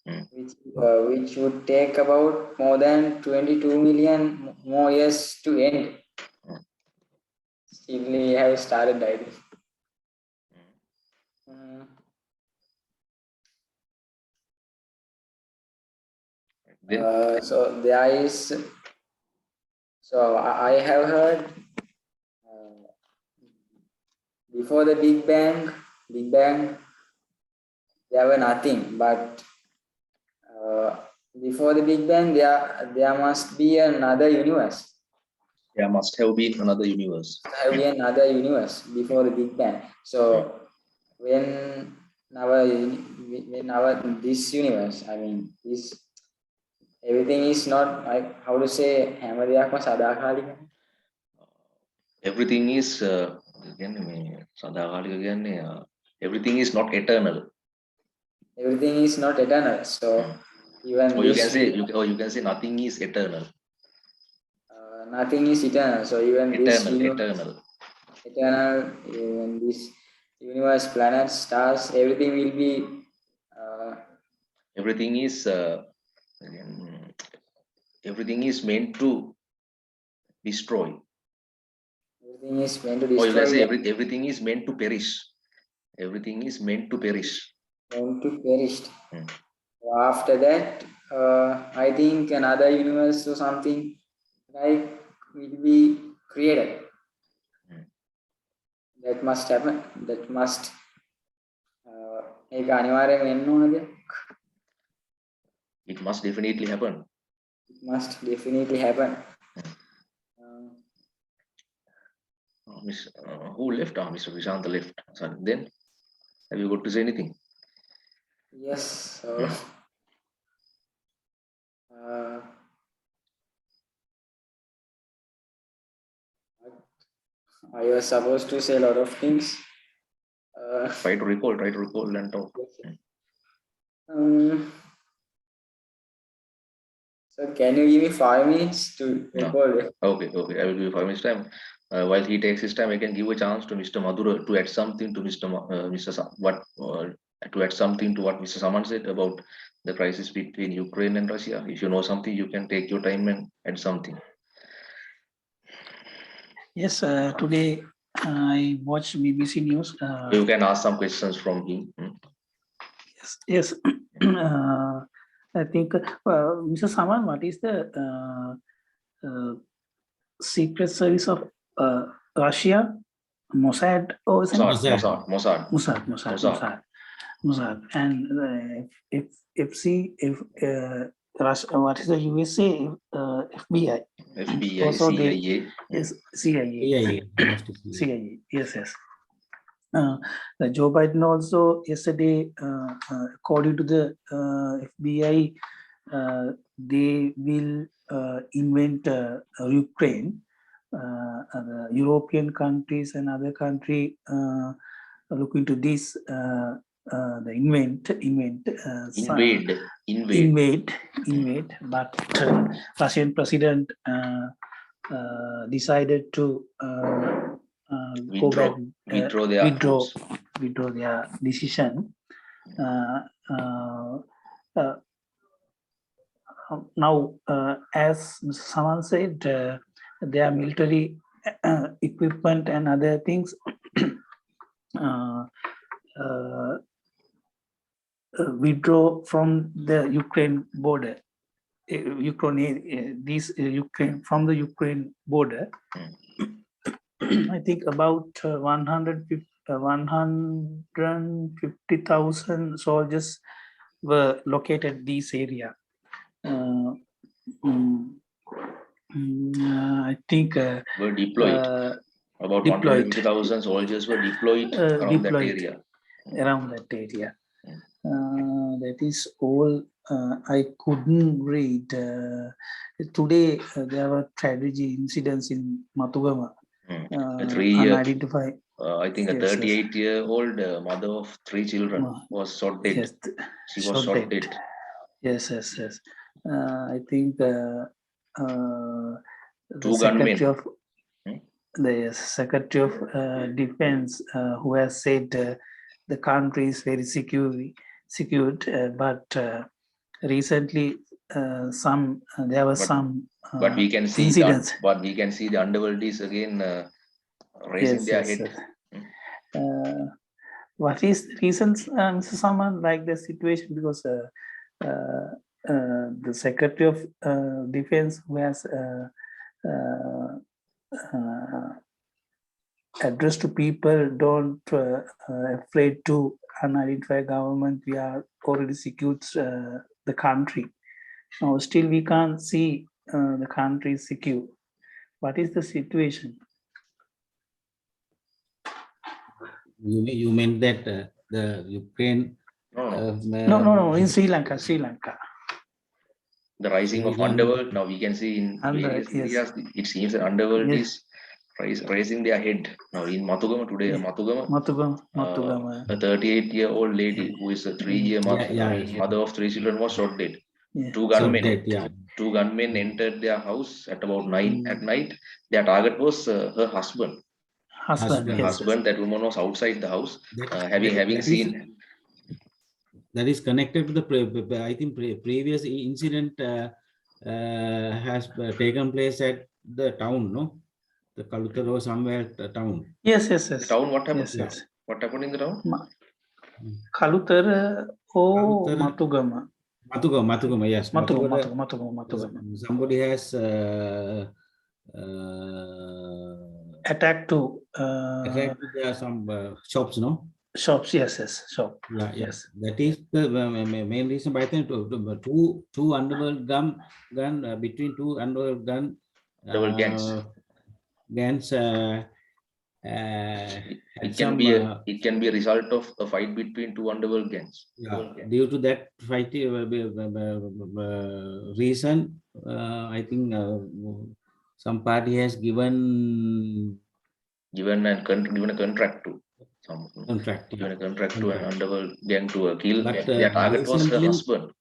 which would take about more than 22 million more years to end. Still, we have started diving. So there is. So I have heard before the Big Bang, there were nothing. But before the Big Bang, there must be another universe. There must have been another universe. There have been another universe before the Big Bang. So when this universe, I mean this. Everything is not like how to say everything is everything is not eternal. Everything is not eternal. So even or you can say nothing is eternal. Nothing is eternal. So even eternal. Even this universe, planets, stars, everything will be. Everything is meant to destroy. Everything is meant to destroy. Or you can say everything is meant to perish. Everything is meant to perish. Meant to perish. After that, I think another universe or something like will be created. That must happen. That must. It must definitely happen. It must definitely happen. Who left? Mr. Vishant left. So then, have you got to say anything? Yes. So, I was supposed to say a lot of things. Try to recall and talk. So can you give me 5 minutes to record? Okay. I will give you 5 minutes time. While he takes his time, I can give a chance to Mr. Madhura to add something to to add something to what Mr. Saman said about the crisis between Ukraine and Russia. If you know something, you can take your time and add something. Yes, today I watched BBC News. You can ask some questions from him. Yes. I think, Mr. Saman, what is the secret service of Russia, Mossad or something? Mossad. And Russia, what is the USA? FBI. Also CIA. CIA. CIA. Yes. The Joe Biden also yesterday, according to the FBI, they will invent Ukraine. The European countries and other country look into this. The invade. But Russian president decided to withdraw their decision. Now, as someone said, their military equipment and other things withdraw from the Ukraine border. Ukraine from the Ukraine border. I think about 150,000 soldiers were located in this area. I think were deployed. About 150,000 soldiers were deployed around that area. That is all I couldn't read. Today there were tragedy incidents in Matugama. Unidentified. I think a 38-year-old mother of 3 children was shot dead. Yes, she was shot dead. Yes. I think the Secretary of Defense who has said the country is very secured, but recently there was some but we can see incidents. But we can see the underworld is again raising their head. What is the reason, someone like the situation? Because the Secretary of Defense who has addressed to people, don't afraid to unidentified government. We are already secured the country. Now still we can't see the country is secure. What is the situation? You meant that the Ukraine? No. In Sri Lanka. The rising of underworld. Now we can see in various areas. It seems that underworld is raising their head. Now in Matugama today, Matugama, a 38-year-old lady who is a 3-year mother of 3 children was shot dead. Two gunmen entered their house at about 9 at night. Their target was her husband. That woman was outside the house, having seen. That is connected to the I think previous incident has taken place at the town, no? The Kalutar or somewhere the town. Yes. The town, what happened? Yes. What happened in the town? Kalutar or Matugama. Matugama, yes. Matugama. Somebody has attacked to some shops, no? Shops, yes. Shop. Yeah. Yes. That is the main reason. By the time two underworld gun between two underworld gangs. It can be a result of a fight between two underworld gangs. Yeah. Due to that fight reason, I think some party has given a contract to. Given a contract to an underworld gang to kill. But their target was her husband.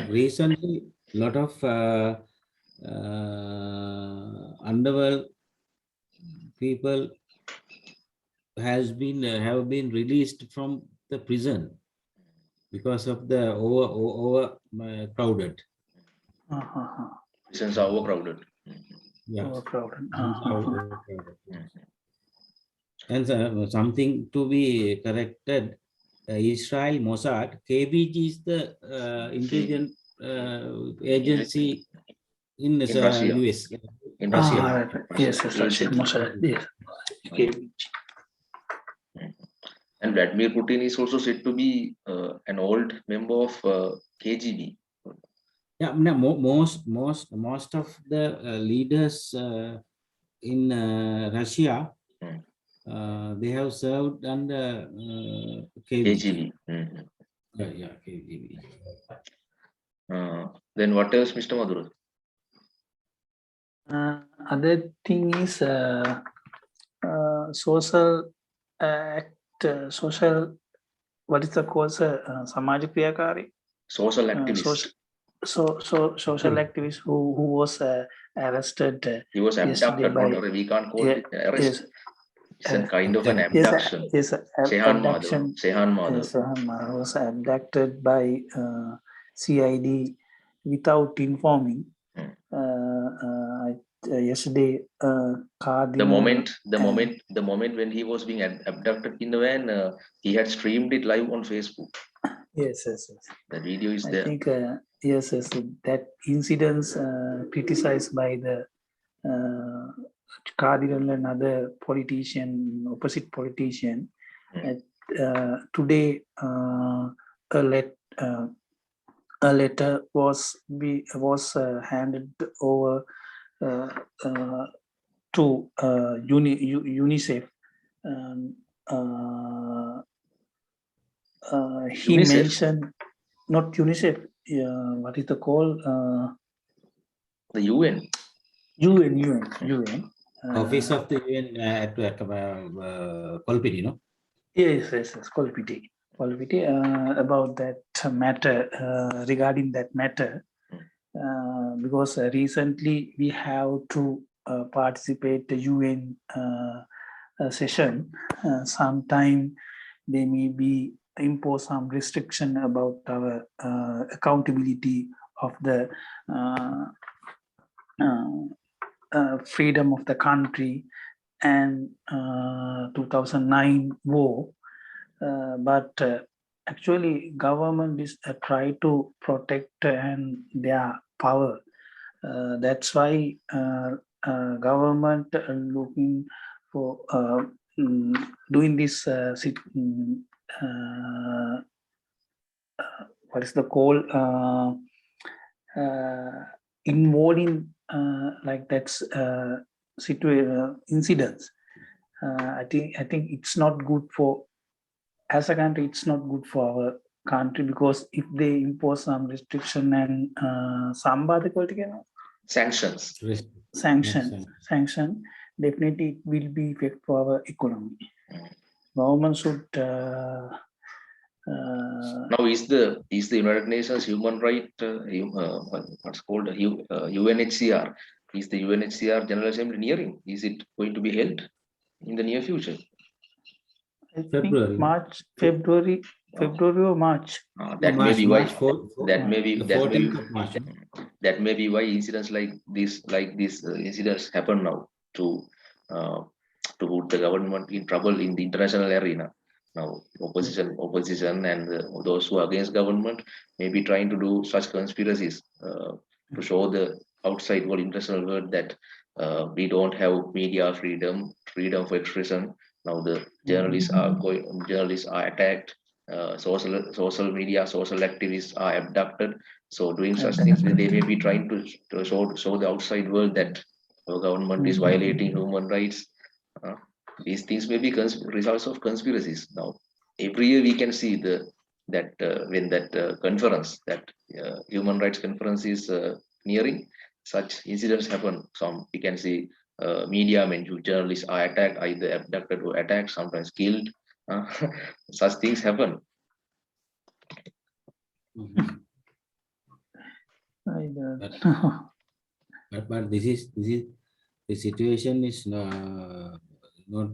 Recently, a lot of underworld people have been released from the prison because of the over crowded. Prisons are overcrowded. Yeah. Overcrowded. And something to be corrected. Israel Mossad, KBG is the intelligence agency in Russia. US. in Russia. Right. Yes, Russia. Yes. And Vladimir Putin is also said to be an old member of KGB. Yeah, no, most of the leaders in Russia, they have served under KGB. Yeah, KGB. Then what else, Mr. Madhur? Other thing is social social, what is the called, Samaj Kriyakari? Social activist. Social activist who was arrested. He was abducted. We can't call it arrest. It's a kind of an abduction. Yes, abduction. Sehan Madhav. Sehan Madhav was abducted by CID without informing. Yesterday, the moment when he was being abducted in the van, he had streamed it live on Facebook. Yes. The video is there. I think yes, that incidents criticized by the Cardinal and other opposite politician. Today, a letter was handed over to UNICEF. He UNICEF? mentioned not UNICEF. What is the call? The UN. UN. Office of the UN at Kolpiti, no? Yes, Kolpiti. About that matter, regarding that matter, because recently we have to participate the UN session. Sometime they may be impose some restriction about our accountability of the freedom of the country and 2009 war. But actually government is try to protect and their power. That's why government looking for doing this what is the call, involving like that's incidents. I think it's not good for, as a country, it's not good for our country, because if they impose some restriction and sanctions, definitely it will be effect for our economy. Government should now is the United Nations human right what's called UNHCR, is the UNHCR General Assembly nearing? Is it going to be held in the near future? I think February or March. That may be why. That may be why incidents like these incidents happen now to put the government in trouble in the international arena. Now opposition and those who are against government may be trying to do such conspiracies to show the outside world, international world, that we don't have media freedom for expression. Now the journalists are attacked, social media, social activists are abducted. So doing such things, they may be trying to show the outside world that our government is violating human rights. These things may be results of conspiracies. Now every year we can see when that conference, that human rights conference is nearing, such incidents happen. We can see media men, journalists are attacked, either abducted or attacked, sometimes killed. Such things happen. But this is the situation is not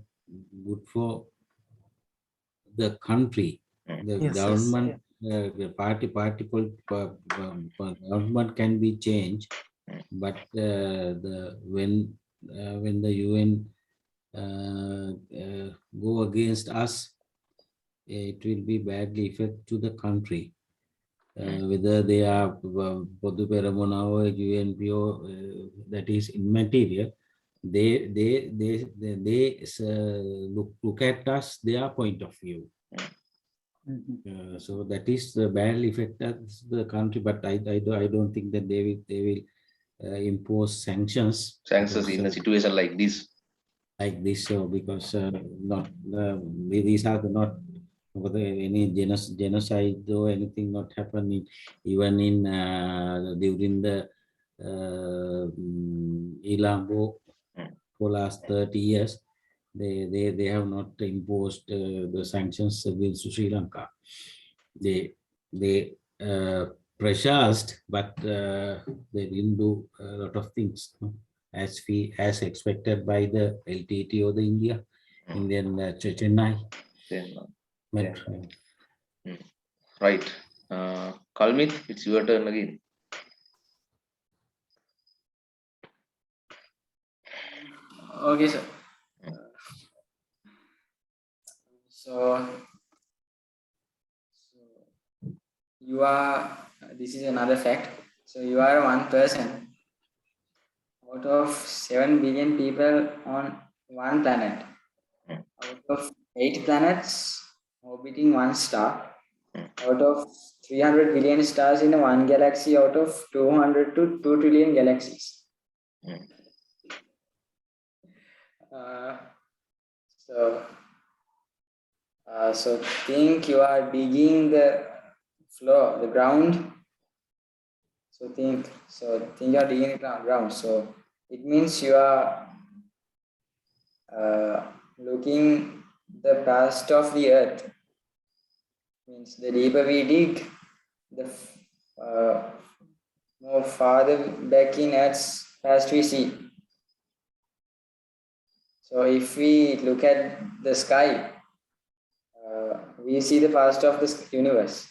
good for the country. The government, the party government can be changed, but when the UN go against us, it will be badly affect to the country. whether they are Podu Peramona or UNPO, that is immaterial. They look at us their point of view. So that is the badly affects the country, but I don't think that they will impose sanctions in a situation like this. Because not these are not any genocide or anything not happening even in during the Ilambo for last 30 years. They have not imposed the sanctions against Sri Lanka. They pressured, but they didn't do a lot of things as expected by the LTT or the Indian Chennai. Metro. Right. Kalmit, it's your turn again. Okay, sir. So you are, this is another fact. So you are one person out of 7 billion people on one planet. Out of 8 planets orbiting one star. Out of 300 billion stars in one galaxy out of 200 to 2 trillion galaxies. So think you are digging the floor, the ground. So think you are digging the ground. So it means you are looking the past of the earth. Means the deeper we dig, the more farther back in earth's past we see. So if we look at the sky, we see the past of the universe.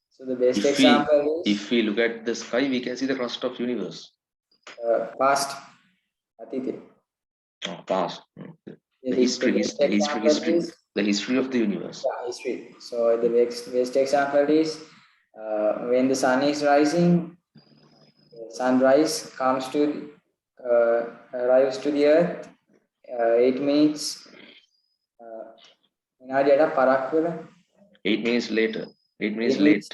So the best example is, if we look at the sky, we can see the past of universe. Past. Atiti. Past. The history of the universe. Yeah, history. So the best example is when the sun is rising, the sunrise arrives to the earth 8 minutes. 8 minutes later. 8 minutes late.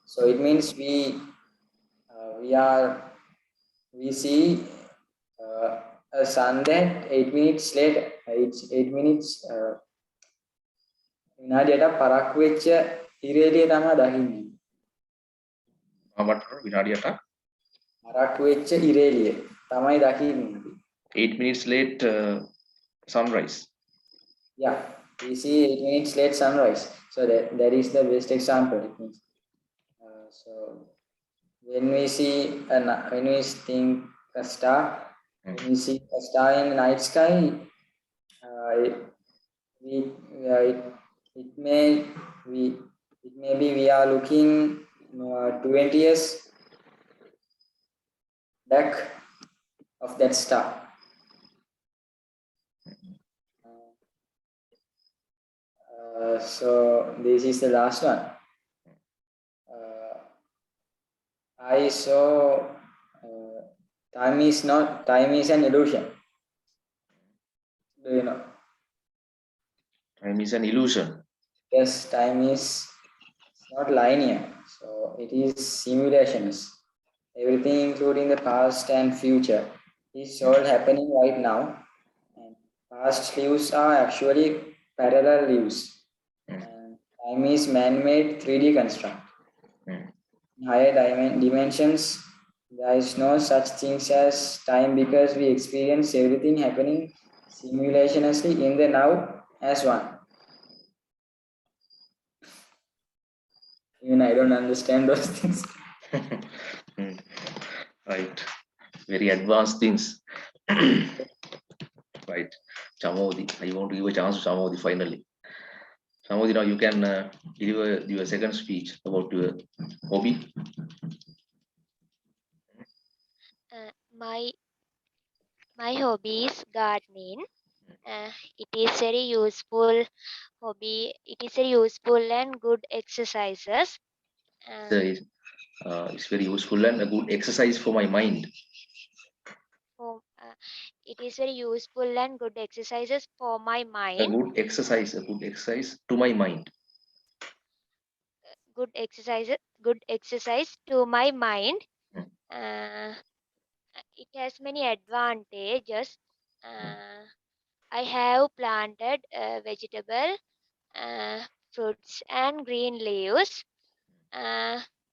So it means we see a sun that 8 minutes later. It's 8 minutes. විනාඩියට පරක්කු වෙච්ච ඉරේලිය තමයි දකින්නේ. විනාඩියට පරක්කු වෙච්ච ඉරේලිය තමයි දකින්නේ. 8 minutes late sunrise. Yeah, we see 8 minutes late sunrise. So that is the best example. It means. So when we think a star, when we see a star in the night sky, it may be we are looking 20 years back of that star. So this is the last one. I saw time is an illusion. Do you know? Time is an illusion. Yes, time is not linear. So it is simulations. Everything including the past and future is all happening right now. And past lives are actually parallel lives. And time is man-made 3D construct. In higher dimensions, there is no such things as time because we experience everything happening simultaneously in the now as one. Even I don't understand those things. Right. Very advanced things. Right. Chamodi, I want to give a chance to Chamodi finally. Chamodi, now you can deliver your second speech about your hobby. My hobby is gardening. It is very useful hobby. It is a useful and good exercises. So it's very useful and a good exercise for my mind. It is very useful and good exercises for my A mind. good exercise to my mind. Good exercise to my mind. It has many advantages. I have planted vegetable, fruits and green leaves.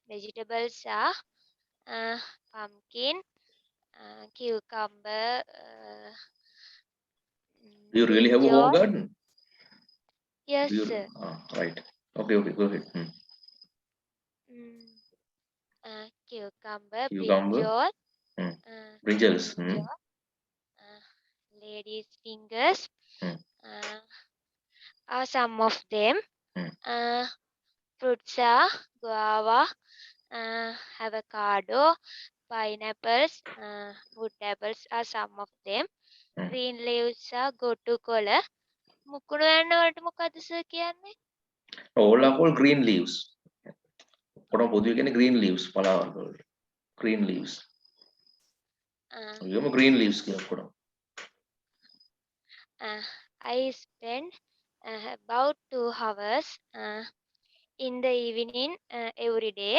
Vegetables are pumpkin, cucumber, Do you really have a home brinjal. garden? Yes, sir. Right. Okay, go ahead. Cucumber, Cucumber, brinjal, brinjals, ladies' fingers are some of them. Fruits are guava, avocado, pineapples, wood apples are some of them. Green leaves are gotu kola. මුකුණු යන වලට මොකද sir කියන්නේ? all are called green leaves. පොඩ පොදුවේ කියන්නේ green leaves පලාවල් වලට. Green leaves. You green leaves කියලා පොඩ. I spend about 2 hours in the evening every day.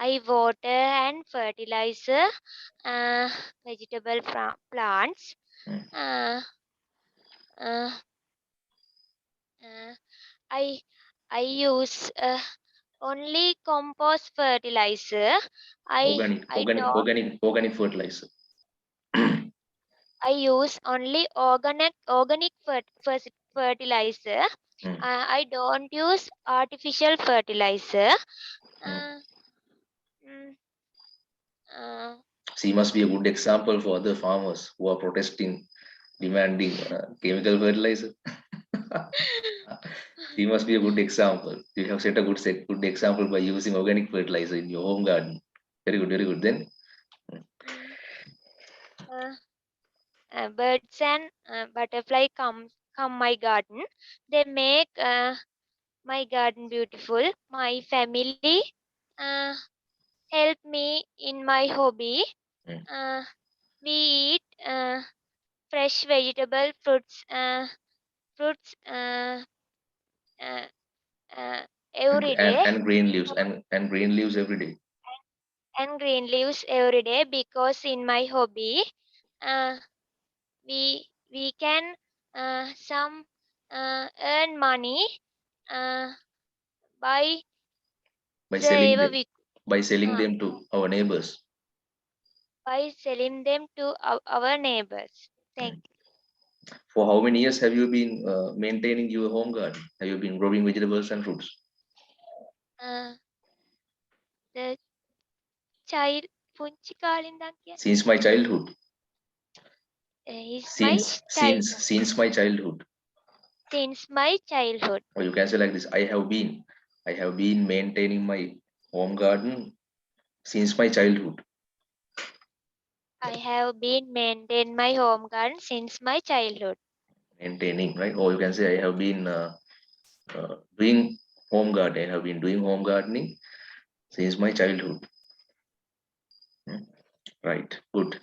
I water and fertilizer vegetable plants. I use only compost fertilizer. Organic fertilizer. I use only organic fertilizer. I don't use artificial fertilizer. She must be a good example for other farmers who are protesting, demanding chemical fertilizer. She must be a good example. You have set a good example by using organic fertilizer in your home garden. Very good, very good. Then birds and butterfly come my garden. They make my garden beautiful. My family help me in my hobby. We eat fresh vegetable, fruits every day. And green leaves and green leaves every day. And green leaves every day, because in my hobby we can some earn money by selling them to our neighbors. By selling them to our neighbors. Thank you. For how many years have you been maintaining your home garden? Have you been growing vegetables and fruits? The child Since my childhood. Since my childhood. Since my childhood. Or you can say like this: I have been maintaining my home garden since my childhood. I have been maintaining my home garden since my childhood. Maintaining, right? Or you can say I have been doing home gardening. I have been doing home gardening since my childhood. Right, good.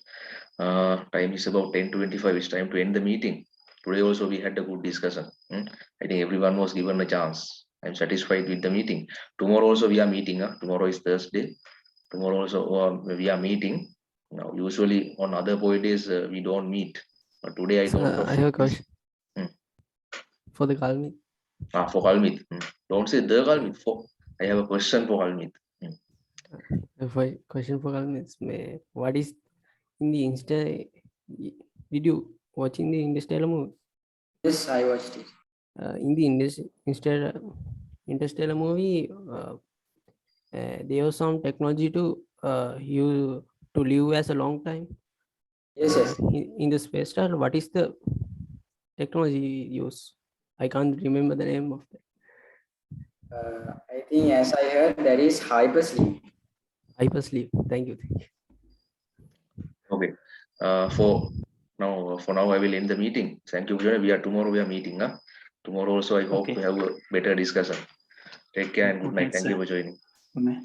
Time is about 10:25. It's time to end the meeting. Today also we had a good discussion. I think everyone was given a chance. I'm satisfied with the meeting. Tomorrow also we are meeting. Tomorrow is Thursday. Tomorrow also we are meeting. Now usually on other poet days we don't meet. But today I thought of. I have a question for the Kalmit. For Kalmit. Don't say the Kalmit. I have a question for Kalmit. Question for Kalmit. What is in the Insta? Did you watching the Interstellar movie? Yes, I watched it. In the Interstellar movie, there was some technology to live as a long time. Yes. In the space station, what is the technology used? I can't remember the name of that. I think, as I heard, that is hypersleep. Hypersleep. Thank you. Okay. For now for now I will end the meeting. Thank you. Tomorrow we are meeting. Huh? Tomorrow also I hope Okay. to have a better discussion. Take care and good night. Thank you for joining. Good night.